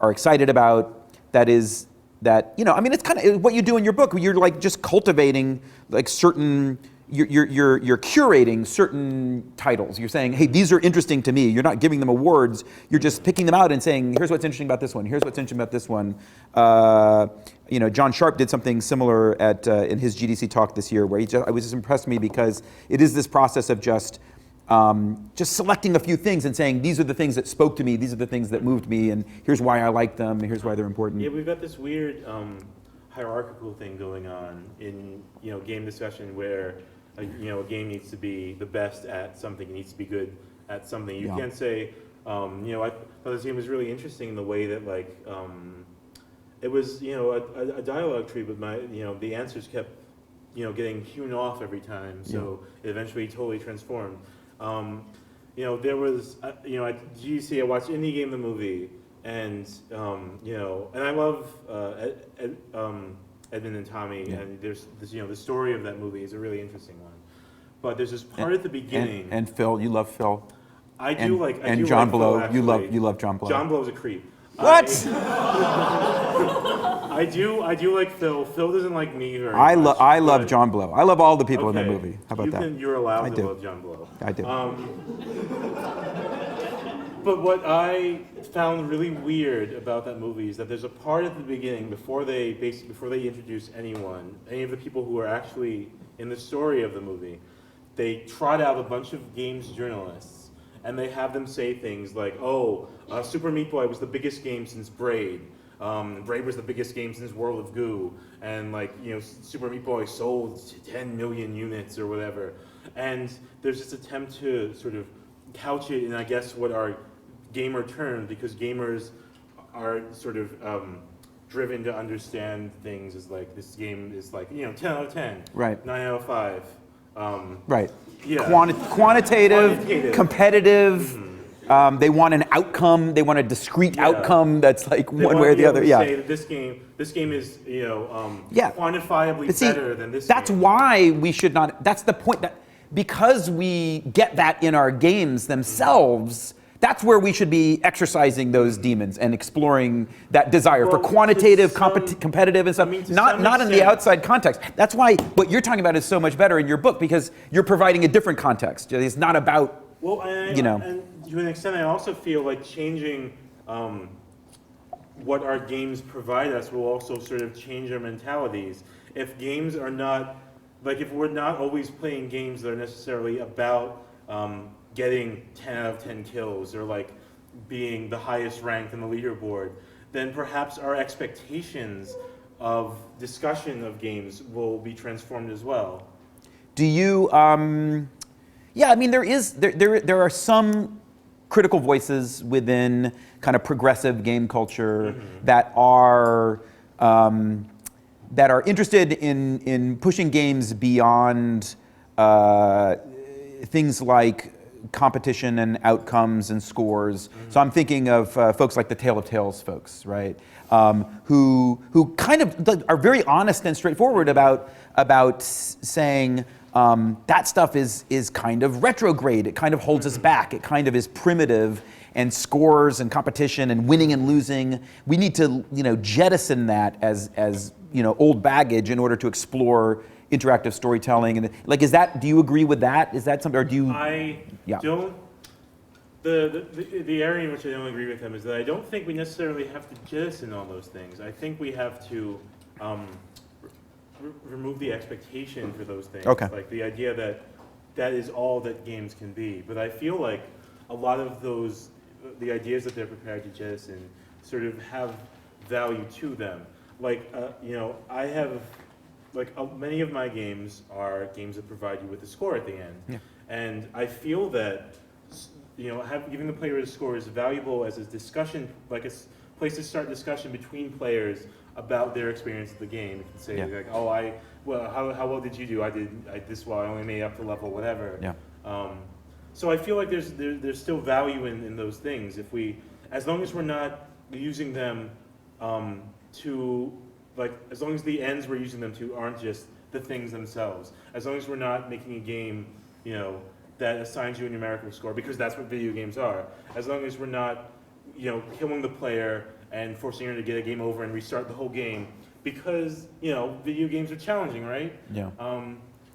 are excited about. I mean, it's kind of what you do in your book. You're like just cultivating like certain you're curating certain titles. You're saying, hey, these are interesting to me. You're not giving them awards. You're just picking them out and saying, here's what's interesting about this one. Here's what's interesting about this one. John Sharp did something similar in his GDC talk this year, where I was just impressed me because it is this process of just selecting a few things and saying, these are the things that spoke to me. These are the things that moved me, and here's why I like them. And here's why they're important. Yeah, we've got this weird hierarchical thing going on in game discussion where a game needs to be the best at something. It needs to be good at something. You can't say, I thought this game was really interesting in the way that it was a dialogue tree, but the answers kept getting hewn off every time. So it eventually totally transformed. There was at GDC I watched Indie Game the movie. And and I love Edmund and Tommy, and there's this, the story of that movie is a really interesting one. But there's this part at the beginning. And Phil, you love Phil. I do like. And John Blow, you love John Blow. John Blow's a creep. What? I do like Phil. Phil doesn't like me very much. I love but, John Blow. I love all the people in that movie. How about that? You're allowed to love John Blow. I do. But what I found really weird about that movie is that there's a part at the beginning before they introduce any of the people who are actually in the story of the movie, they trot out a bunch of games journalists and they have them say things like, Super Meat Boy was the biggest game since Braid. Braid was the biggest game since World of Goo, and Super Meat Boy sold 10 million units or whatever. And there's this attempt to sort of couch it in, I guess, what are gamer terms, because gamers are sort of driven to understand things as this game is 10 out of 10, right? 9 out of 5, right? Yeah. Quantitative, competitive. Mm-hmm. They want an outcome. They want a discrete outcome that's one way or the other. Yeah. Say that this game is quantifiably better than this. That's game. Why we should not. That's the point. That because we get that in our games themselves. That's where we should be exercising those demons and exploring that desire for quantitative, competitive and stuff, not in the outside context. That's why what you're talking about is so much better in your book, because you're providing a different context. It's not about, and to an extent, I also feel like changing what our games provide us will also sort of change our mentalities. If games are not, if we're not always playing games that are necessarily about getting 10 out of 10 kills or being the highest ranked in the leaderboard, then perhaps our expectations of discussion of games will be transformed as well. Do you, there are some critical voices within kind of progressive game culture that are interested in pushing games beyond things like competition and outcomes and scores. So I'm thinking of folks like the Tale of Tales folks, right? Who kind of are very honest and straightforward about saying that stuff is kind of retrograde. It kind of holds us back. It kind of is primitive, and scores and competition and winning and losing. We need to jettison that as old baggage in order to explore interactive storytelling. And is that, do you agree with that? Is that something, or do you? Don't. The area in which I don't agree with him is that I don't think we necessarily have to jettison all those things. I think we have to remove the expectation for those things. Okay. The idea that is all that games can be. But I feel like a lot of the ideas that they're prepared to jettison sort of have value to them. I have, many of my games are games that provide you with a score at the end. Yeah. And I feel that, giving the player a score is valuable as a discussion, a place to start discussion between players about their experience of the game. You can say, how well did you do? I did this well, I only made it up to level, whatever. Yeah. So I feel like there's still value in those things as long as we're not using them as long as the ends we're using them to aren't just the things themselves. As long as we're not making a game, that assigns you a numerical score, because that's what video games are. As long as we're not, killing the player and forcing her to get a game over and restart the whole game, because, video games are challenging, right? Yeah.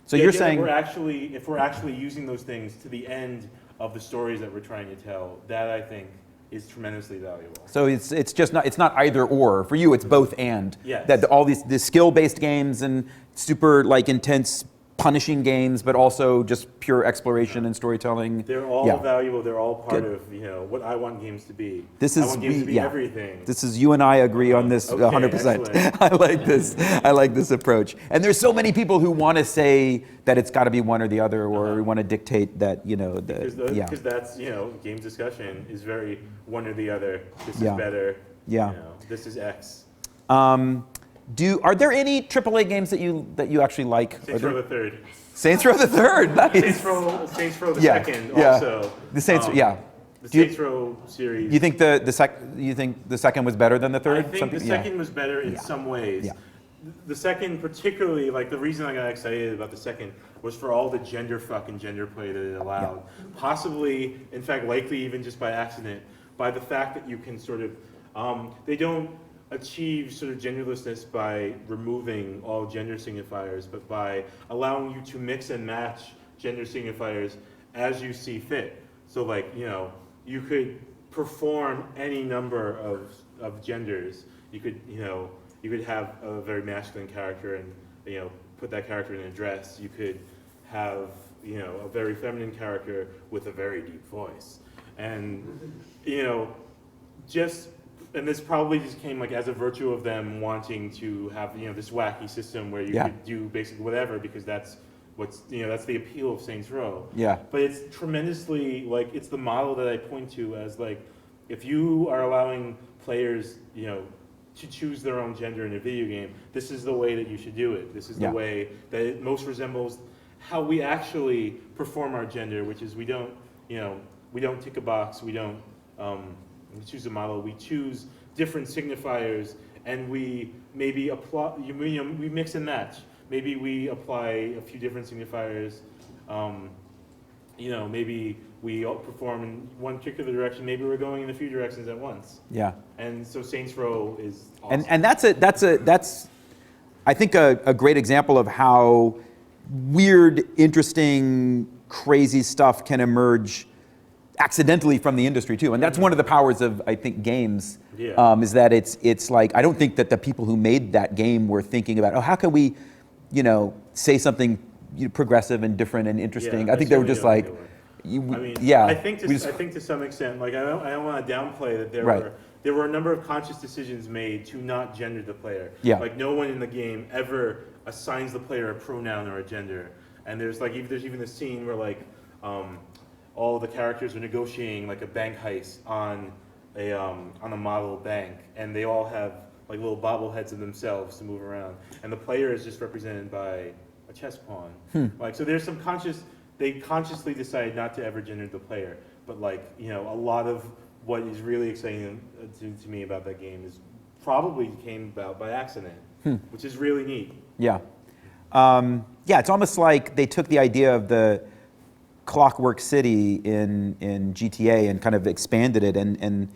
So The you're idea that saying if we're actually using those things to the end of the stories that we're trying to tell, that I think is tremendously valuable. so it's just not, it's not either or. For you, it's both and. Yes. That all these skill-based games and super like intense punishing games, but also just pure exploration and storytelling. They're all Yeah. valuable. They're all part Good. of what I want games to be. This I is want games to be yeah. everything. This is you and I agree on this Okay, 100%. excellent. I like this. I like this approach. And there's so many people who want to say that it's got to be one or the other, or we want to dictate that Because that's game discussion is very one or the other. This Yeah. is better. Yeah. This is X. Are there any AAA games that you actually like? Saints Row the Third. Saints Row the Third. Nice. Saints Row the Yeah, Second. yeah. Also. The Saints. Yeah. The Do you- Saints Row series. You think you think the second was better than the third? I think the second was better in some ways. Yeah. The second, particularly, like the reason I got excited about the second was for all the gender play that it allowed. Possibly, in fact, likely even just by accident, by the fact that you can sort of, they don't achieve sort of genderlessness by removing all gender signifiers, but by allowing you to mix and match gender signifiers as you see fit. So like, you could perform any number of genders. You could have a very masculine character and put that character in a dress. You could have a very feminine character with a very deep voice, and and this probably just came like as a virtue of them wanting to have this wacky system where you could do basically whatever, because that's that's the appeal of Saints Row. Yeah. But it's tremendously it's the model that I point to as if you are allowing players to choose their own gender in a video game, this is the way that you should do it. This is the way that it most resembles how we actually perform our gender, which is we don't tick a box, we don't choose a model, we choose different signifiers, and we maybe apply, we mix and match. Maybe we apply a few different signifiers. Maybe we all perform in one particular direction. Maybe we're going in a few directions at once. Yeah. And so Saints Row is awesome. And that's I think a great example of how weird, interesting, crazy stuff can emerge accidentally from the industry too. And that's one of the powers of, I think, games. Yeah. Is that it's like, I don't think that the people who made that game were thinking about, how can we say something progressive and different and interesting. I think they were just like, I think to some extent, I don't want to downplay that there were a number of conscious decisions made to not gender the player. Yeah. Like no one in the game ever assigns the player a pronoun or a gender. And there's even a scene where all the characters are negotiating a bank heist on a model bank, and they all have little bobbleheads of themselves to move around, and the player is just represented by a chess pawn. So there's some they consciously decided not to ever gender the player, but a lot of what is really exciting to me about that game is probably came about by accident, which is really neat. Yeah. It's almost like they took the idea of the Clockwork City in GTA and kind of expanded it and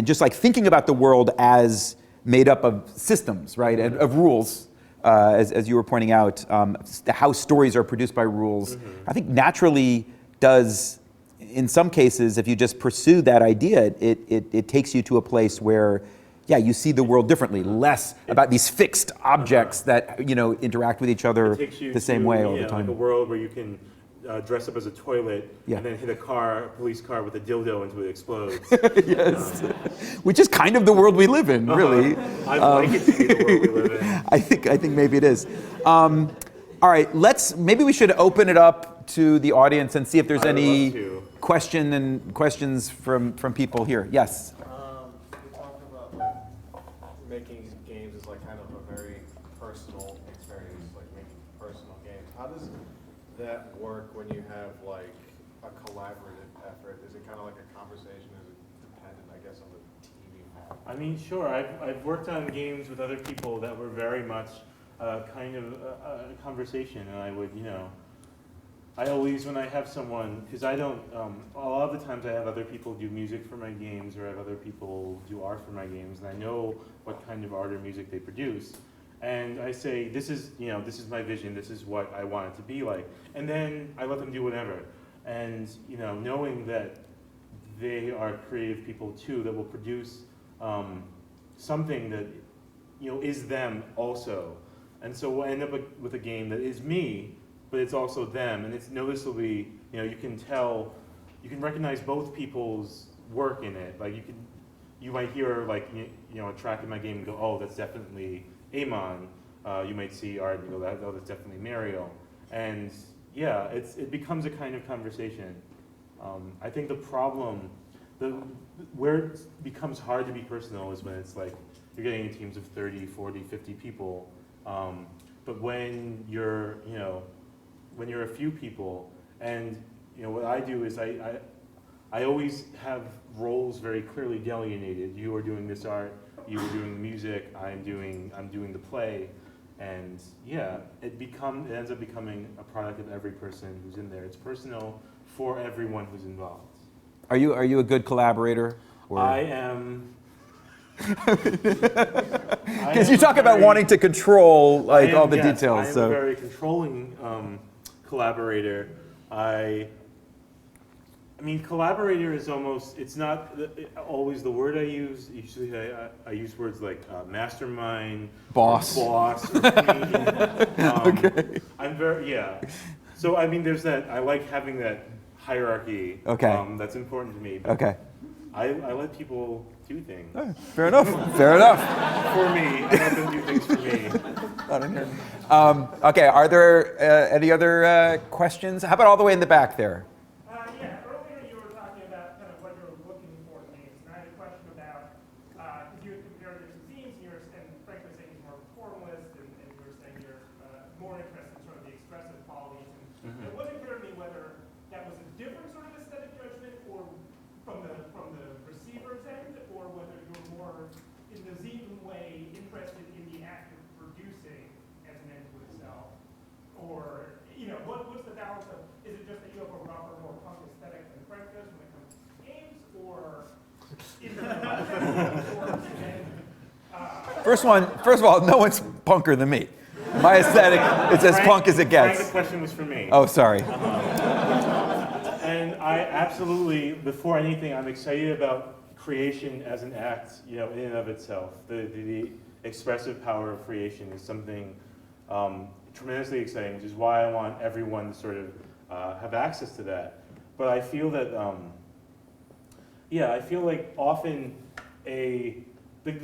just thinking about the world as made up of systems, right, and of rules, as you were pointing out, how stories are produced by rules. I think naturally does, in some cases, if you just pursue that idea, it takes you to a place where, you see the world differently, less about these fixed objects that interact with each other the same way all the time. Like a world where you can dress up as a toilet and then hit a police car with a dildo until it explodes. Yes, which is kind of the world we live in, really. I'd like it to be the world we live in. I think maybe it is. All right, maybe we should open it up to the audience and see if there's any questions from people here. Yes. We talked about making games is kind of a very personal experience, making personal games. How does that work when you have a collaborative effort? Is it kind of like a conversation? Is it dependent, I guess, on the team you have? I mean, sure. I've worked on games with other people that were very much kind of a conversation, and I would, I always, when I have someone, because I don't, a lot of the times I have other people do music for my games, or I have other people do art for my games, and I know what kind of art or music they produce. and I say, this is my vision, this is what I want it to be like. And then I let them do whatever. And knowing that they are creative people too, that will produce something that is them also. And so we'll end up with a game that is me, but it's also them, and it's noticeably, you can tell, you can recognize both people's work in it. Like you might hear like a track in my game and go, oh, that's definitely Amon. You might see art and go, oh, that's definitely Mario. And yeah, it becomes a kind of conversation. I think the problem, where it becomes hard to be personal is when it's like you're getting in teams of 30, 40, 50 people. But when you're a few people, and what I do is I always have roles very clearly delineated. You are doing this art, you are doing the music, I'm doing the play, and yeah, it ends up becoming a product of every person who's in there. It's personal for everyone who's involved. Are you a good collaborator? I am. Because you talk about wanting to control all the details. I am so. a very controlling collaborator. I mean, collaborator is almost, it's not always the word I use. Usually I use words like mastermind, boss, or queen. Okay. I'm So I mean, there's that, I like having that hierarchy. Okay. That's important to me. Okay. I let people do things. Oh, fair enough. Fair enough. For me, I let them do things for me. Not in here. Okay, are there any other questions? How about all the way in the back there? Yeah, earlier you were talking about kind of what you're looking for in games, and I had a question about, because you had compared it to zines, and frankly saying you're more formalist, and you were saying you're more interested in sort of the expressive qualities, and it wasn't clear to me whether that was a different sort of aesthetic judgment, or from the receiver's end, or whether you're more, in the zine way, interested in the act of producing as an end to itself, or what's the balance of, is it just that you have a rougher, more punk aesthetic than Frank does when it comes to games, or is it First of all, no one's punker than me. My aesthetic is as punk as it gets. Frank, the question was for me. Oh, sorry. And I absolutely, before anything, I'm excited about creation as an act, in and of itself. The expressive power of creation is something tremendously exciting, which is why I want everyone to sort of have access to that. But I feel that, I feel like often the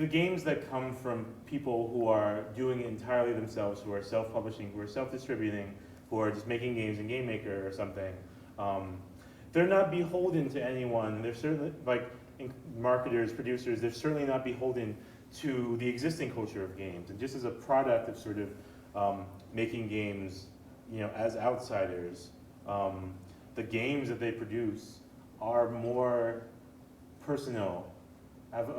games that come from people who are doing it entirely themselves, who are self-publishing, who are self-distributing, who are just making games in Game Maker or something, they're not beholden to anyone. They're certainly, like marketers, producers, they're certainly not beholden to the existing culture of games. And just as a product of sort of making games, as outsiders, the games that they produce are more personal, have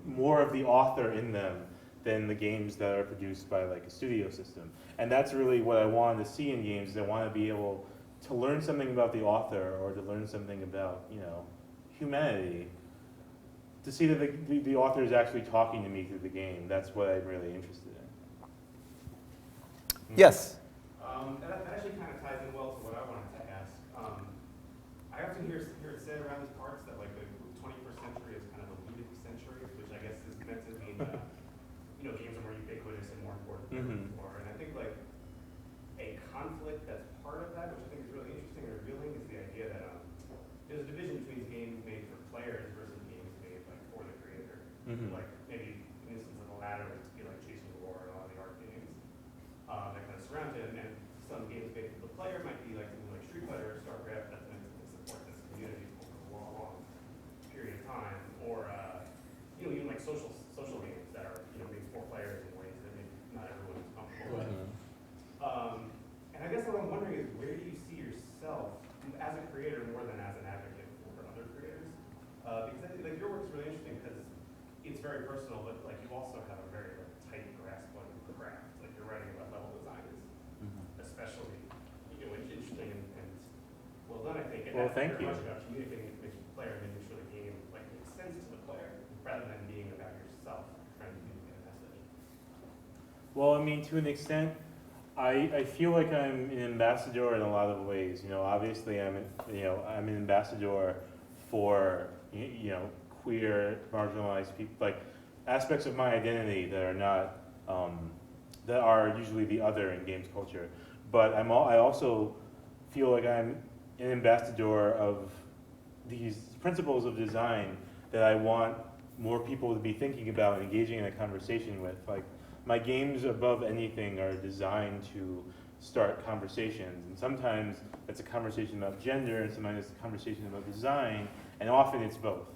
more of the author in them than the games that are produced by like a studio system. And that's really what I wanted to see in games. Is I want to be able to learn something about the author, or to learn something about humanity. To see that the author is actually talking to me through the game. That's what I'm really interested in. Yes. That actually kind of ties in well to what I wanted to ask. I often hear it said around these parts that like the 21st century is kind of a ludic century, which I guess is meant to mean games are more ubiquitous and more important than before. And I think like a conflict that's part of that, which I think is really interesting and revealing, is the idea that there's a division between games made for players versus games made like for the creator. Like maybe in the instance of the latter would be like Chasing the War and all the art games that kind of surround it. And some games made for the player might be like something like Street Fighter or StarCraft that's meant to support this community for a long period of time, or even like social games that are made for players in ways that maybe not everyone is comfortable with. And I guess what I'm wondering is, where do you see yourself as a creator more than as an advocate for other creators? Because I think like your work is really interesting because it's very personal, but like you also have a very tight grasp on the craft. Like you're writing about level design is especially interesting and well done, I think. And well, thank you. Much about communicating with the player and making sure the game like makes sense to the player rather than being about yourself trying to communicate a message. Well, I mean, to an extent, I feel like I'm an ambassador in a lot of ways. You know, obviously I'm an ambassador for queer, marginalized people, like aspects of my identity that are not that are usually the other in games culture. But I also feel like I'm an ambassador of these principles of design that I want more people to be thinking about and engaging in a conversation with. Like, my games above anything are designed to start conversations, and sometimes it's a conversation about gender, and sometimes it's a conversation about design, and often it's both.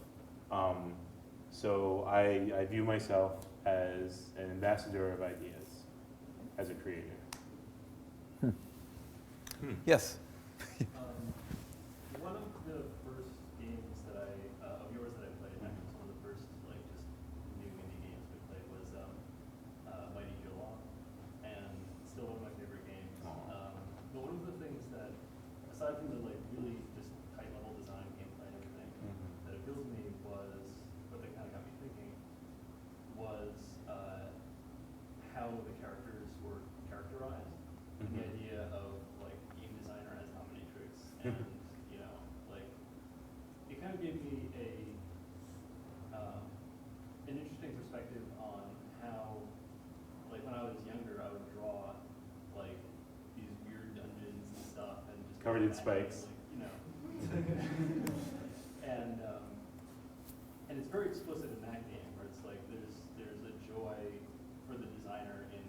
So I view myself as an ambassador of ideas, as a creator. Yes. One of the first games that of yours that I played, and actually some of the first like just new indie games we played was Mighty Joe, and still one of my favorite games. But one of the things that, aside from the like really just tight level design, gameplay, and everything, that appealed to me was what that kind of got me thinking was how the characters were characterized, and the idea of like game designer as dominatrix, and like it kind of gave me an interesting perspective on how, like when I was younger, I would draw like these weird dungeons and stuff, and just Covered in imagine, spikes. like, and it's very explicit in that game where it's like there's a joy for the designer in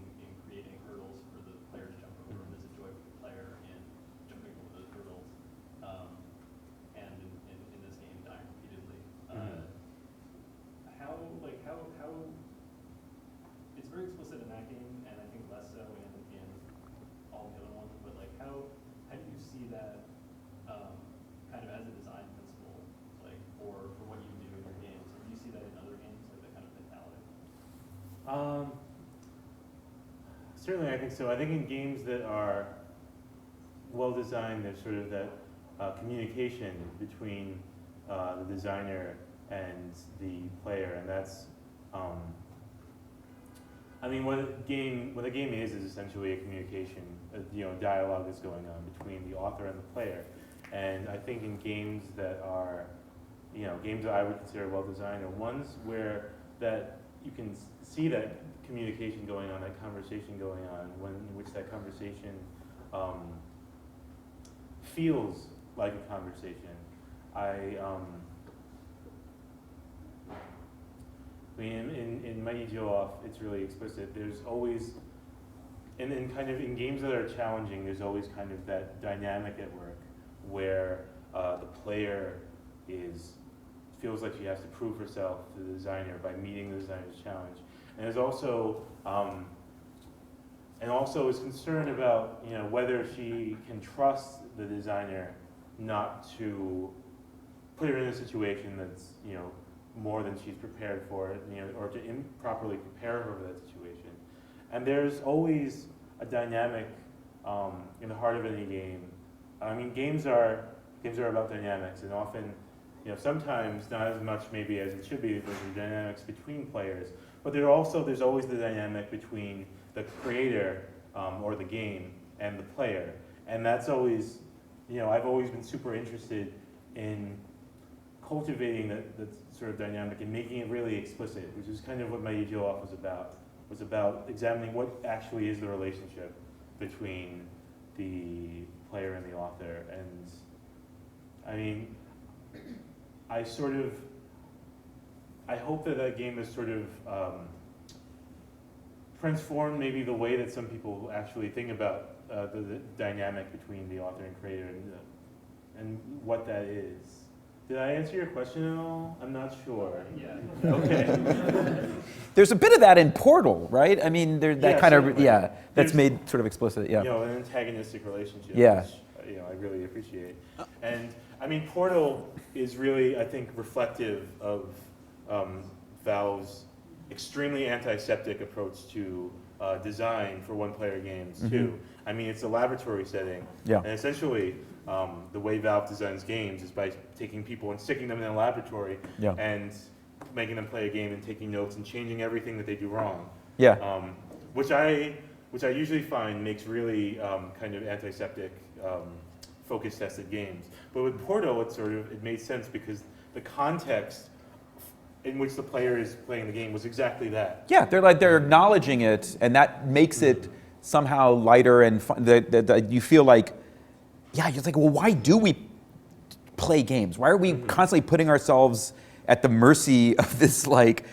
creating hurdles for the player to jump over, and there's a joy for the player in jumping over those hurdles, and in this game dying repeatedly. How it's very explicit in that game, and I think less so in all the other ones. But like, how do you see that kind of as a design principle, like for what you do in your games? Or do you see that in other games, like that kind of mentality? Certainly, I think so. I think in games that are well designed, there's sort of that communication between the designer and the player, and that's. I mean, what a game is essentially a communication. Dialogue is going on between the author and the player, and I think in games that are, games that I would consider well designed are ones where that you can see that communication going on, that conversation going on, in which that conversation feels like a conversation. I mean, in Mighty Joe, it's really explicit. There's always, and kind of in games that are challenging, there's always kind of that dynamic at work where the player feels like she has to prove herself to the designer by meeting the designer's challenge, and is also is concerned about whether she can trust the designer not to put her in a situation that's more than she's prepared for, or to improperly prepare her for that situation. And there's always a dynamic in the heart of any game. I mean, games are about dynamics, and often, sometimes not as much maybe as it should be. There's the dynamics between players, but there's always the dynamic between the creator or the game and the player, and that's always, I've always been super interested in cultivating that sort of dynamic and making it really explicit, which is kind of what Mighty Joe was about examining what actually is the relationship between the player and the author. And I mean, I hope that game has sort of transformed maybe the way that some people actually think about the dynamic between the author and creator and what that is. Did I answer your question at all? I'm not sure. Yeah. Okay. There's a bit of that in Portal, right? I mean, Certainly. that's There's, made sort of explicit, yeah. An antagonistic relationship, Yeah. which, I really appreciate. And I mean, Portal is really, I think, reflective of Valve's extremely antiseptic approach to design for one-player games too. I mean, it's a laboratory setting, and essentially, the way Valve designs games is by taking people and sticking them in a laboratory and making them play a game and taking notes and changing everything that they do wrong. which I usually find makes really kind of antiseptic focus tested games. But with Portal, it made sense because the context in which the player is playing the game was exactly that. Yeah, they're acknowledging it, and that makes it somehow lighter and fun. You feel like, yeah, you're like, well, why do we play games? Why are we constantly putting ourselves at the mercy of this, like,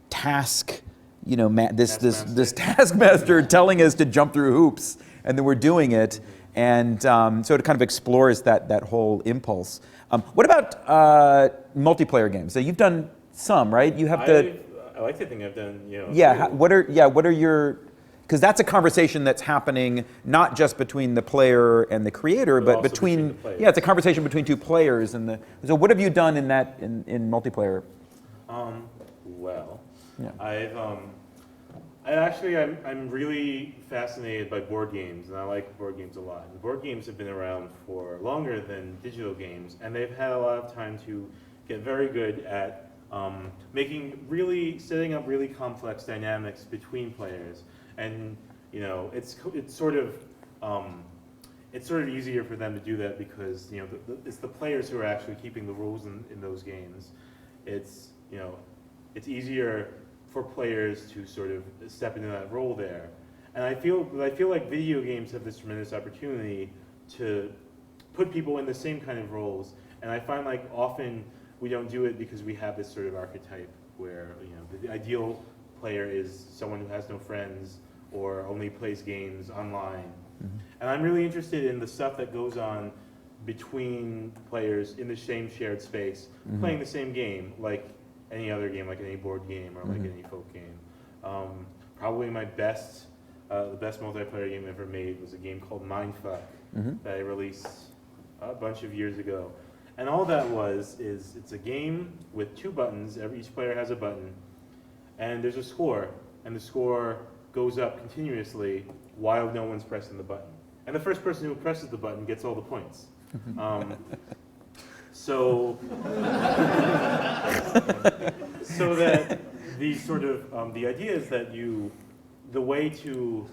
task, this taskmaster telling us to jump through hoops, and then we're doing it, and so it kind of explores that whole impulse. What about multiplayer games? So you've done some, right? You have I like to think I've done, Yeah. What are your? Because that's a conversation that's happening not just between the player and the creator, but also between the players. yeah, it's a conversation between two players. So what have you done in that in multiplayer? Well, Yeah. I'm really fascinated by board games, and I like board games a lot. And board games have been around for longer than digital games, and they've had a lot of time to get very good at setting up really complex dynamics between players. And it's sort of easier for them to do that because it's the players who are actually keeping the rules in those games. It's easier for players to sort of step into that role there. And I feel like video games have this tremendous opportunity to put people in the same kind of roles. And I find like often we don't do it because we have this sort of archetype where the ideal player is someone who has no friends or only plays games online. Mm-hmm. And I'm really interested in the stuff that goes on between players in the same shared space, playing the same game, like any other game, like any board game or like any folk game. Probably the best multiplayer game ever made was a game called Mindfuck that I released a bunch of years ago. And all that is it's a game with two buttons. Each player has a button, and there's a score, and the score goes up continuously while no one's pressing the button. And the first person who presses the button gets all the points. So that the sort of the idea is that the way to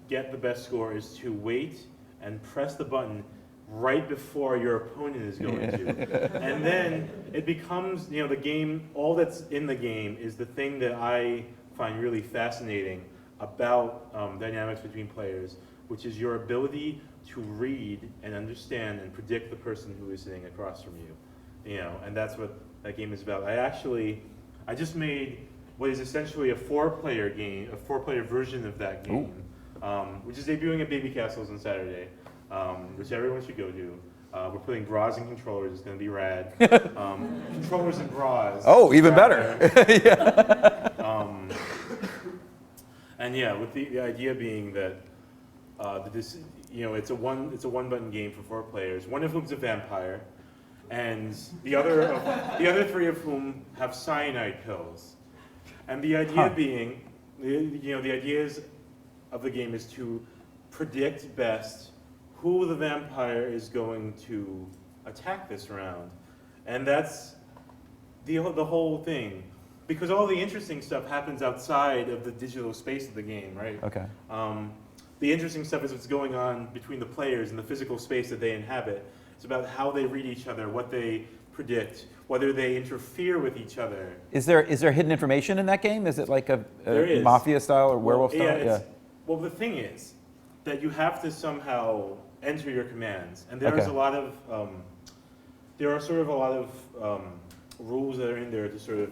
get the best score is to wait and press the button right before your opponent is going to. And then it becomes, the game, all that's in the game is the thing that I find really fascinating about dynamics between players, which is your ability to read and understand and predict the person who is sitting across from you. And that's what that game is about. I just made what is essentially a 4-player game, a 4-player version of that game, which is debuting at Baby Castles on Saturday. Which everyone should go to. We're putting bras and controllers. It's going to be rad. Controllers and bras. Oh, even better. And yeah, with the idea being that it's a one button game for 4 players. One of whom's a vampire, and the other 3 of whom have cyanide pills. And the idea being, the ideas of the game is to predict best who the vampire is going to attack this round. And that's the whole thing. Because all the interesting stuff happens outside of the digital space of the game, right? Okay. The interesting stuff is what's going on between the players and the physical space that they inhabit. It's about how they read each other, what they predict, whether they interfere with each other. Is there hidden information in that game? Is it like a mafia style or werewolf style? Yeah. Well, the thing is that you have to somehow enter your commands, and there are sort of a lot of rules that are in there to sort of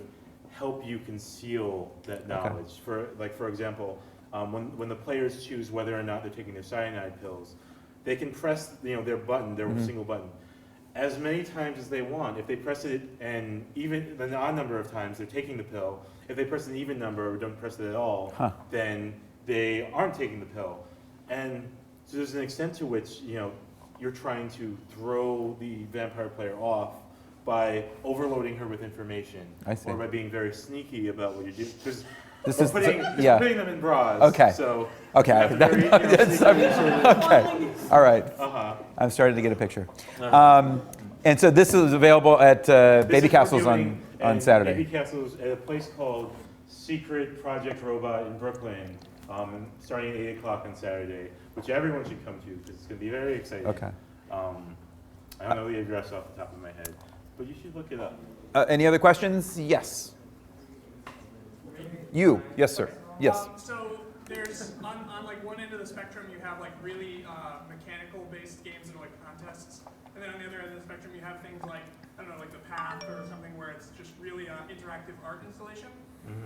help you conceal that knowledge. For example, when the players choose whether or not they're taking their cyanide pills, they can press their button, their single button, as many times as they want. If they press it an odd number of times, they're taking the pill. If they press an even number or don't press it at all, then they aren't taking the pill. And so there's an extent to which you're trying to throw the vampire player off by overloading her with information, or by being very sneaky about what you do. Because putting them in bras. Okay. So okay. Okay. All right. I'm starting to get a picture. And so this is available at Baby Castles on Saturday. Baby Castles at a place called secret project robot in Brooklyn, starting at 8 o'clock on Saturday, which everyone should come to because it's going to be very exciting. Okay. I don't know the address off the top of my head, but you should look it up. Any other questions? Yes. You. Yes, sir. Yes. So there's on like one end of the spectrum you have like really mechanical based games that are like contests, and then on the other end of the spectrum you have things like I don't know like The Path or something where it's just really interactive art installation.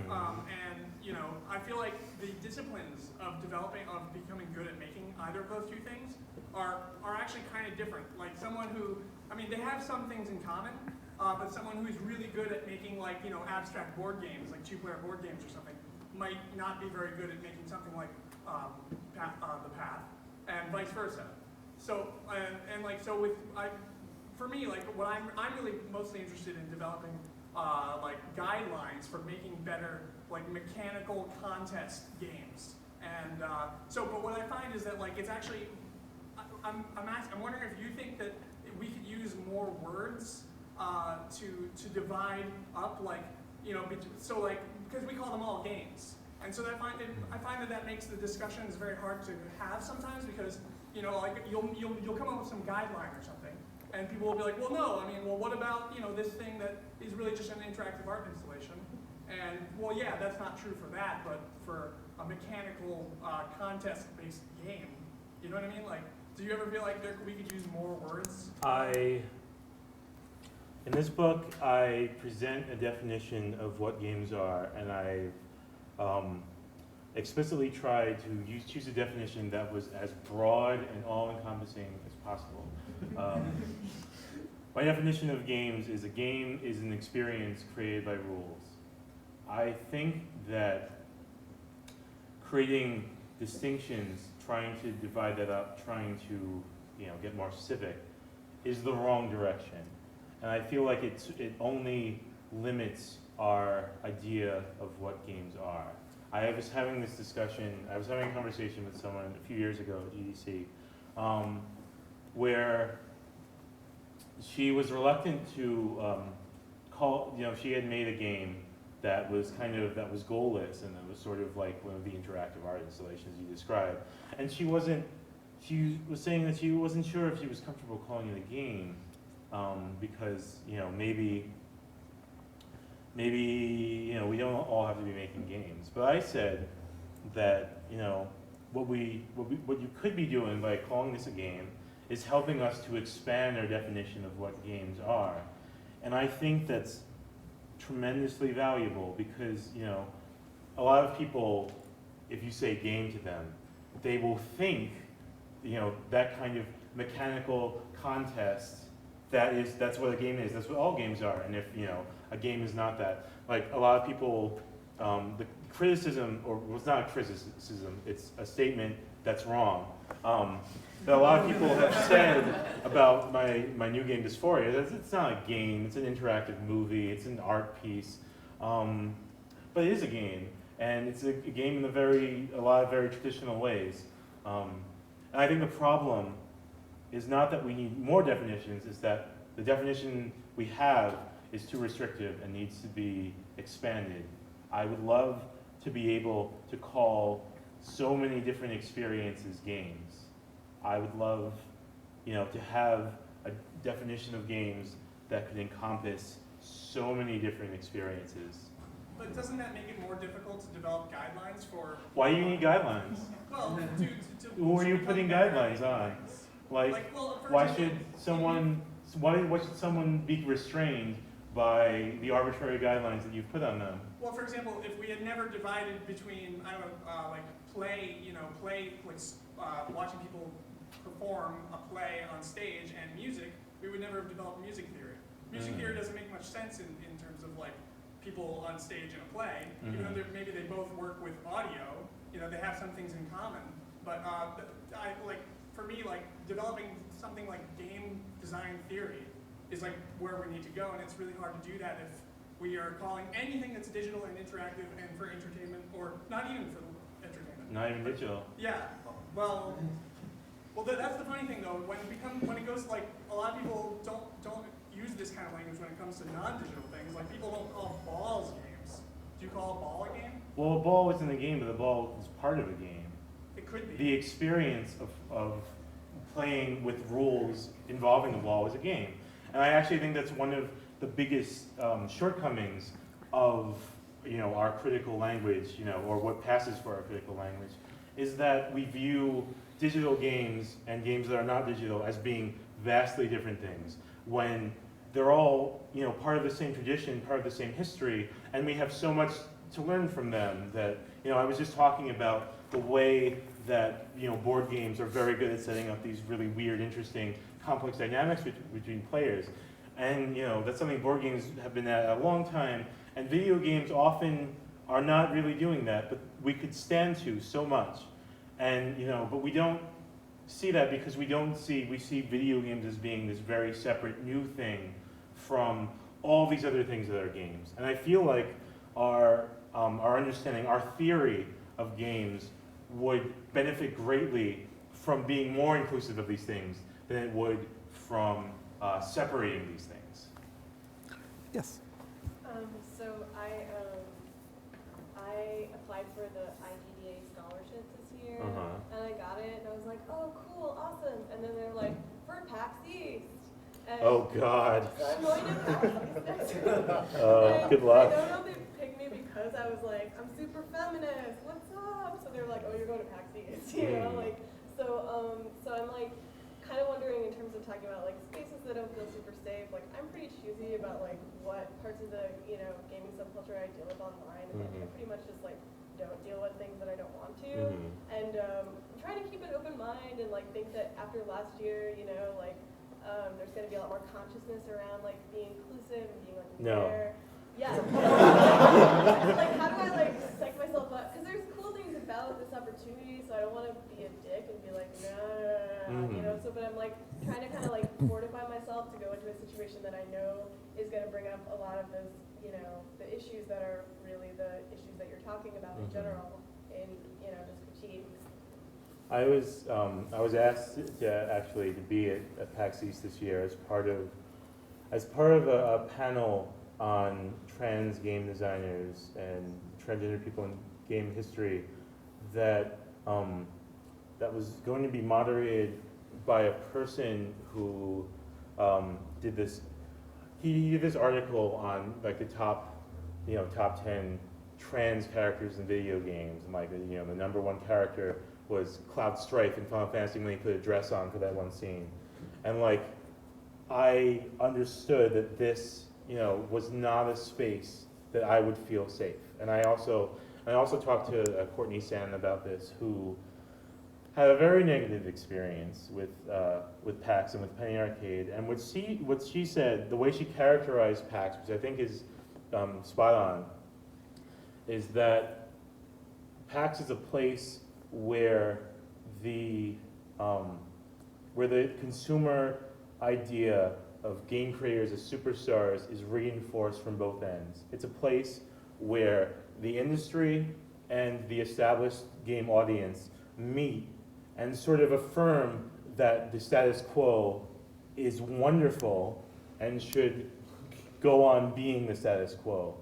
And you know I feel like the disciplines of becoming good at making either of those two things are actually kind of different. Like someone who they have some things in common. But someone who's really good at making like, abstract board games, like 2-player board games or something, might not be very good at making something like The Path, and vice versa. So, for me, like what I'm really mostly interested in developing like guidelines for making better like mechanical contest games. And but what I find is that like it's actually, I'm wondering if you think that we could use more words to divide up, like, so like, because we call them all games. And so I find that makes the discussions very hard to have sometimes because, like you'll come up with some guideline or something and people will be like, well, no, what about, this thing that is really just an interactive art installation? And, well, yeah, that's not true for that, but for a mechanical contest-based game, you know what I mean? Like, do you ever feel like we could use more words? In this book, I present a definition of what games are, and I explicitly tried to choose a definition that was as broad and all-encompassing as possible. My definition of games is a game is an experience created by rules. I think that creating distinctions, trying to divide that up, trying to get more specific, is the wrong direction. And I feel like it only limits our idea of what games are. I was having this discussion, I was having a conversation with someone a few years ago at GDC, where she was reluctant to she had made a game that was that was goalless and it was sort of like one of the interactive art installations you described. And she was saying that she wasn't sure if she was comfortable calling it a game, because maybe we don't all have to be making games. But I said that what you could be doing by calling this a game is helping us to expand our definition of what games are, and I think that's tremendously valuable because a lot of people, if you say game to them, they will think that kind of mechanical contest. That's what a game is. That's what all games are. And if a game is not that, like a lot of people, the criticism, or well, it's not a criticism, it's a statement that's wrong. That a lot of people have said about my new game Dysphoria. It's not a game. It's an interactive movie. It's an art piece, but it is a game, and it's a game in a lot of very traditional ways. And I think the problem is not that we need more definitions, it's that the definition we have is too restrictive and needs to be expanded. I would love to be able to call so many different experiences games. I would love, to have a definition of games that could encompass so many different experiences. But doesn't that make it more difficult to develop guidelines for... Why do you need guidelines? Well, Who are you putting guidelines on? Why should someone be restrained by the arbitrary guidelines that you've put on them? Well, for example, if we had never divided between, I don't know, watching people perform a play on stage and music, we would never have developed music theory. Music theory doesn't make much sense in terms of like people on stage in a play. Even though maybe they both work with audio, they have some things in common. But for me, developing something like game design theory is like where we need to go, and it's really hard to do that if we are calling anything that's digital and interactive and for entertainment, or not even for entertainment. Not even digital. Yeah. Well, that's the funny thing though. When it goes like a lot of people don't use this kind of language when it comes to non-digital things. Like people don't call balls games. Do you call a ball a game? Well, a ball isn't a game, but the ball is part of a game. It could be. The experience of playing with rules involving the ball is a game. And I actually think that's one of the biggest shortcomings of our critical language, or what passes for our critical language, is that we view digital games and games that are not digital as being vastly different things, when they're all part of the same tradition, part of the same history, and we have so much to learn from them. That I was just talking about the way that board games are very good at setting up these really weird, interesting, complex dynamics between players, and that's something board games have been at a long time, and video games often are not really doing that, but we could stand to so much, and but we don't see that because we see video games as being this very separate new thing from all these other things that are games, and I feel like our understanding, our theory of games would benefit greatly from being more inclusive of these things than it would from separating these things. Yes. So I applied for the IGDA scholarship this year, and I got it, and I was like, oh, cool, awesome. And then they're like, for PAX East. And Oh God. so I'm going to PAX East next week. Good luck. I don't know if they picked me because I was like, I'm super feminist, what's up? So they were like, oh, you're going to PAX East, so I'm like, kind of wondering in terms of talking about like spaces that don't feel super safe. Like I'm pretty choosy about like what parts of the gaming subculture I deal with online, and like, I pretty much just like don't deal with things that I don't want to. And I'm trying to keep an open mind and like think that after last year, there's going to be a lot more consciousness around like being inclusive and being like aware. Yeah. Like how do I like psych myself up? Because there's cool things about this opportunity, so I don't want to be a dick and be like, no. So, but I'm like trying to kind of like fortify myself to go into a situation that I know is going to bring up a lot of those, the issues that are really the issues that you're talking about in general in, this critique. I was asked to be at PAX East this year as part of a panel on trans game designers and transgender people in game history that was going to be moderated by a person who did this. He did this article on like the top 10 trans characters in video games, and like the number one character was Cloud Strife in Final Fantasy when he put a dress on for that one scene, and like I understood that this was not a space that I would feel safe. And I also talked to Courtney Sand about this, who had a very negative experience with PAX and with Penny Arcade. And what she said, the way she characterized PAX, which I think is spot on, is that PAX is a place where the consumer idea of game creators as superstars is reinforced from both ends. It's a place where the industry and the established game audience meet and sort of affirm that the status quo is wonderful and should go on being the status quo.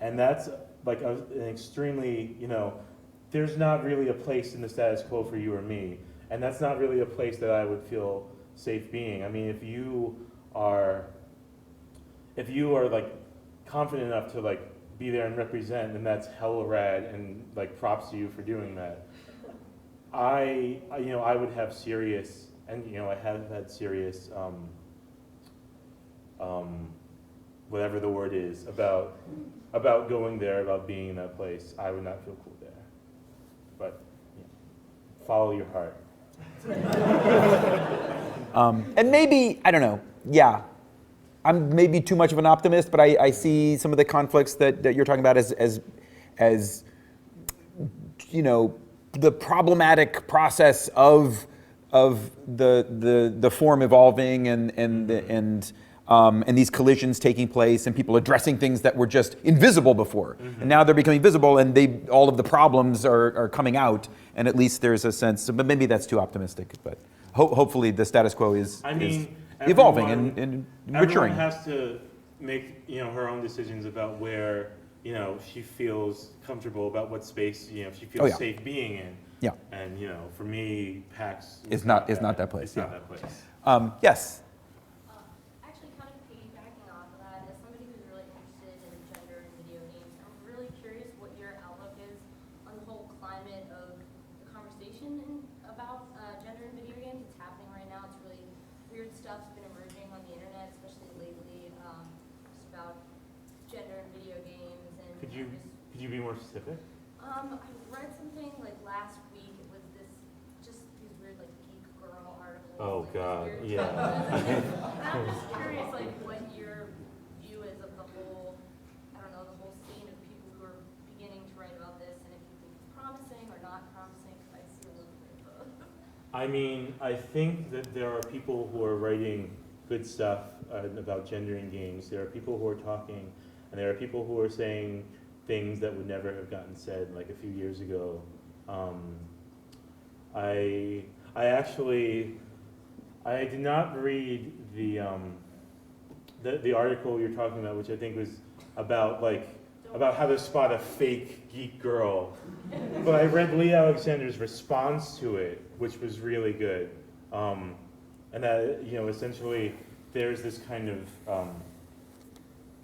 And that's like an extremely, there's not really a place in the status quo for you or me. And that's not really a place that I would feel safe being. I mean, if you are like confident enough to like be there and represent, then that's hella rad, and like props to you for doing that. I would have serious, and I have had serious whatever the word is about going there, about being in that place. I would not feel cool there. But follow your heart. And maybe, I don't know, yeah, I'm maybe too much of an optimist, but I see some of the conflicts that you're talking about as the problematic process of the form evolving and these collisions taking place and people addressing things that were just invisible before. And now they're becoming visible, and all of the problems are coming out, and at least there's a sense, but maybe that's too optimistic, but hopefully the status quo is evolving and maturing. Everyone has to make her own decisions about where you know, she feels comfortable about what space, you know, she Oh, feels yeah. safe being in. Yeah. And, you know, for me, PAX Is not that place, It's not yeah. that place. Yes. Actually, kind of piggybacking off of that, as somebody who's really interested in gender in video games, I'm really curious what your outlook is on the whole climate of the conversation about gender in video games. It's happening right now. It's really weird stuff's been emerging on the internet, especially lately, just about gender in video games. And Could you be more specific? I read something like last week. It was just these weird like geek girl articles. Oh, like, God, weird yeah. I'm just curious, like, what your view is of the whole, I don't know, the whole scene of people who are beginning to write about this, and if you think it's promising or not promising. Because I see a little bit of both. I mean, I think that there are people who are writing good stuff about gender in games. There are people who are talking, and there are people who are saying things that would never have gotten said like a few years ago. I did not read the article you're talking about, which I think was about how to spot a fake geek girl. But I read Lee Alexander's response to it, which was really good. And that, you know, essentially there's this kind of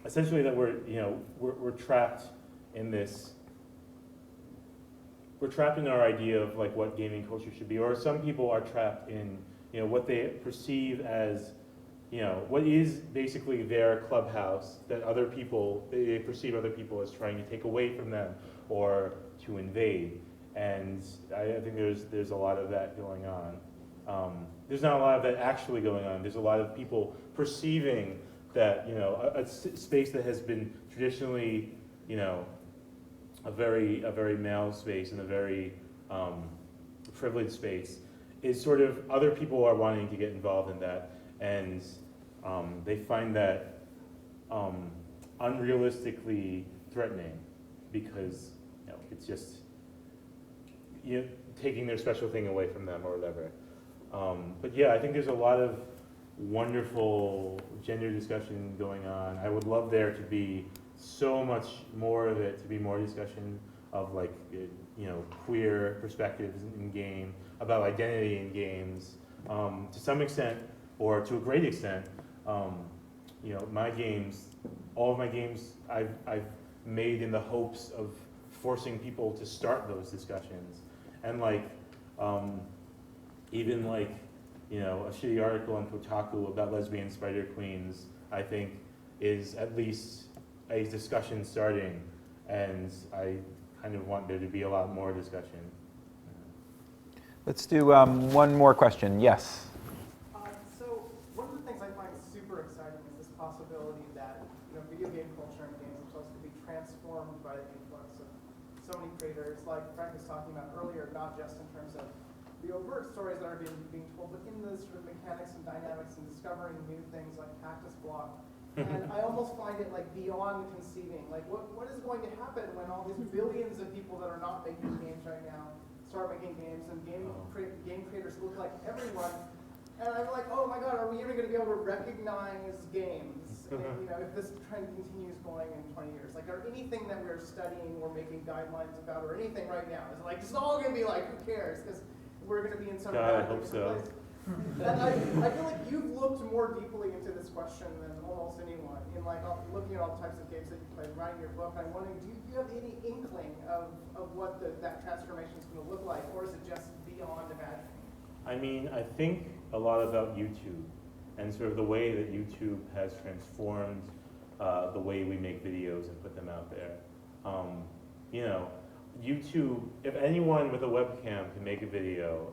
essentially that we're trapped in this. We're trapped in our idea of like what gaming culture should be, or some people are trapped in, you know, what they perceive as, you know, what is basically their clubhouse that they perceive other people as trying to take away from them or to invade. And I think there's a lot of that going on. There's not a lot of that actually going on. There's a lot of people perceiving that, you know, a space that has been traditionally, you know, a very male space and a very privileged space is sort of, other people are wanting to get involved in that, and they find that unrealistically threatening because, you know, it's just, you know, taking their special thing away from them or whatever. But yeah, I think there's a lot of wonderful gender discussion going on. I would love there to be so much more of it, to be more discussion of like, you know, queer perspectives in game, about identity in games, to some extent, or to a great extent. You know, my games, all of my games I've made in the hopes of forcing people to start those discussions. And like, even like, you know, a shitty article on Kotaku about lesbian spider queens, I think is at least a discussion starting, and I kind of want there to be a lot more discussion. Let's do one more question. Yes. So one of the things I find super exciting is this possibility that, you know, video game culture and games themselves could be transformed by the influx of so many creators, like Frank was talking about earlier, not just in terms of the overt stories that are being told, but in the sort of mechanics and dynamics and discovering new things like Cactus Block. And I almost find it like beyond conceiving. Like what is going to happen when all these billions of people that are not making games right now start making games, and game creators look like everyone. And I'm like, oh my God, are we even going to be able to recognize games? And, you know, if this trend continues going in 20 years, like, are anything that we're studying or making guidelines about, or anything right now, is like, it's all going to be like, who cares? Because we're going to be in some God, I hope so. place. And I feel like you've looked more deeply into this question than almost anyone in like looking at all the types of games that you played, writing your book. I'm wondering, do you have any inkling of what that transformation is going to look like, or is it just beyond imagining? I mean, I think a lot about YouTube and sort of the way that YouTube has transformed the way we make videos and put them out there. You know, YouTube, if anyone with a webcam can make a video,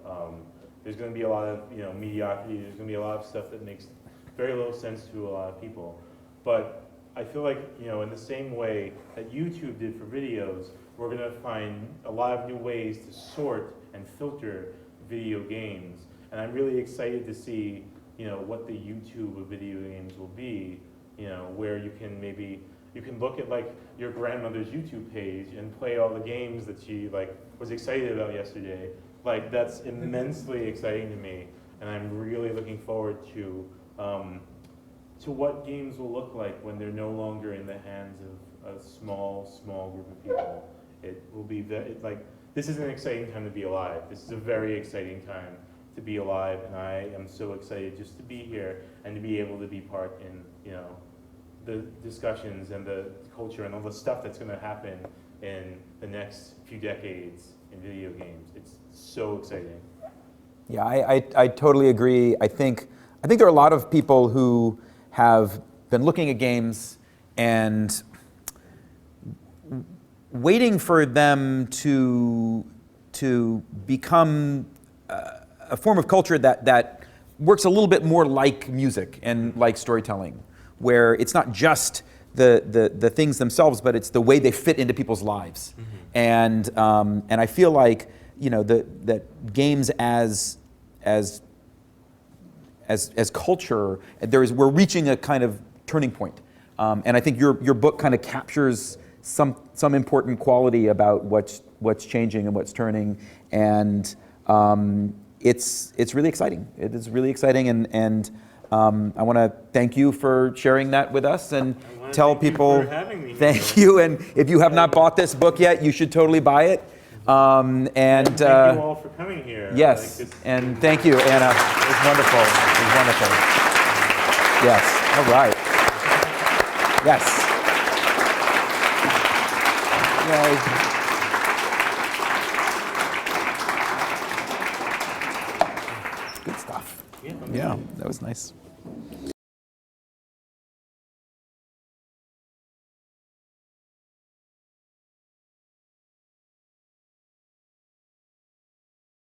there's going to be a lot of, you know, mediocrity. There's going to be a lot of stuff that makes very little sense to a lot of people. But I feel like, you know, in the same way that YouTube did for videos, we're going to find a lot of new ways to sort and filter video games. And I'm really excited to see, you know, what the YouTube of video games will be, you know, where you can look at like your grandmother's YouTube page and play all the games that she like was excited about yesterday. Like, that's immensely exciting to me, and I'm really looking forward to what games will look like when they're no longer in the hands a small group of people. It will be this is an exciting time to be alive. This is a very exciting time to be alive, and I am so excited just to be here and to be able to be part in the discussions and the culture and all the stuff that's going to happen in the next few decades in video games. It's so exciting. Yeah, I totally agree. I think there are a lot of people who have been looking at games and waiting for them to become a form of culture that works a little bit more like music and like storytelling, where it's not just the things themselves, but it's the way they fit into people's lives. Mm-hmm. And I feel like that games as culture, we're reaching a kind of turning point. And I think your book kind of captures some important quality about what's changing and what's turning, and it's really exciting. It is really exciting, and I want to thank you for sharing that with us, and tell people you for having me thank here. you. And if you have not bought this book yet, you should totally buy it. And thank you all for coming here. Yes, and thank you, Anna. It was wonderful. It was wonderful. Yes. All right. Yes. Yay. Good stuff. Yeah, that was nice.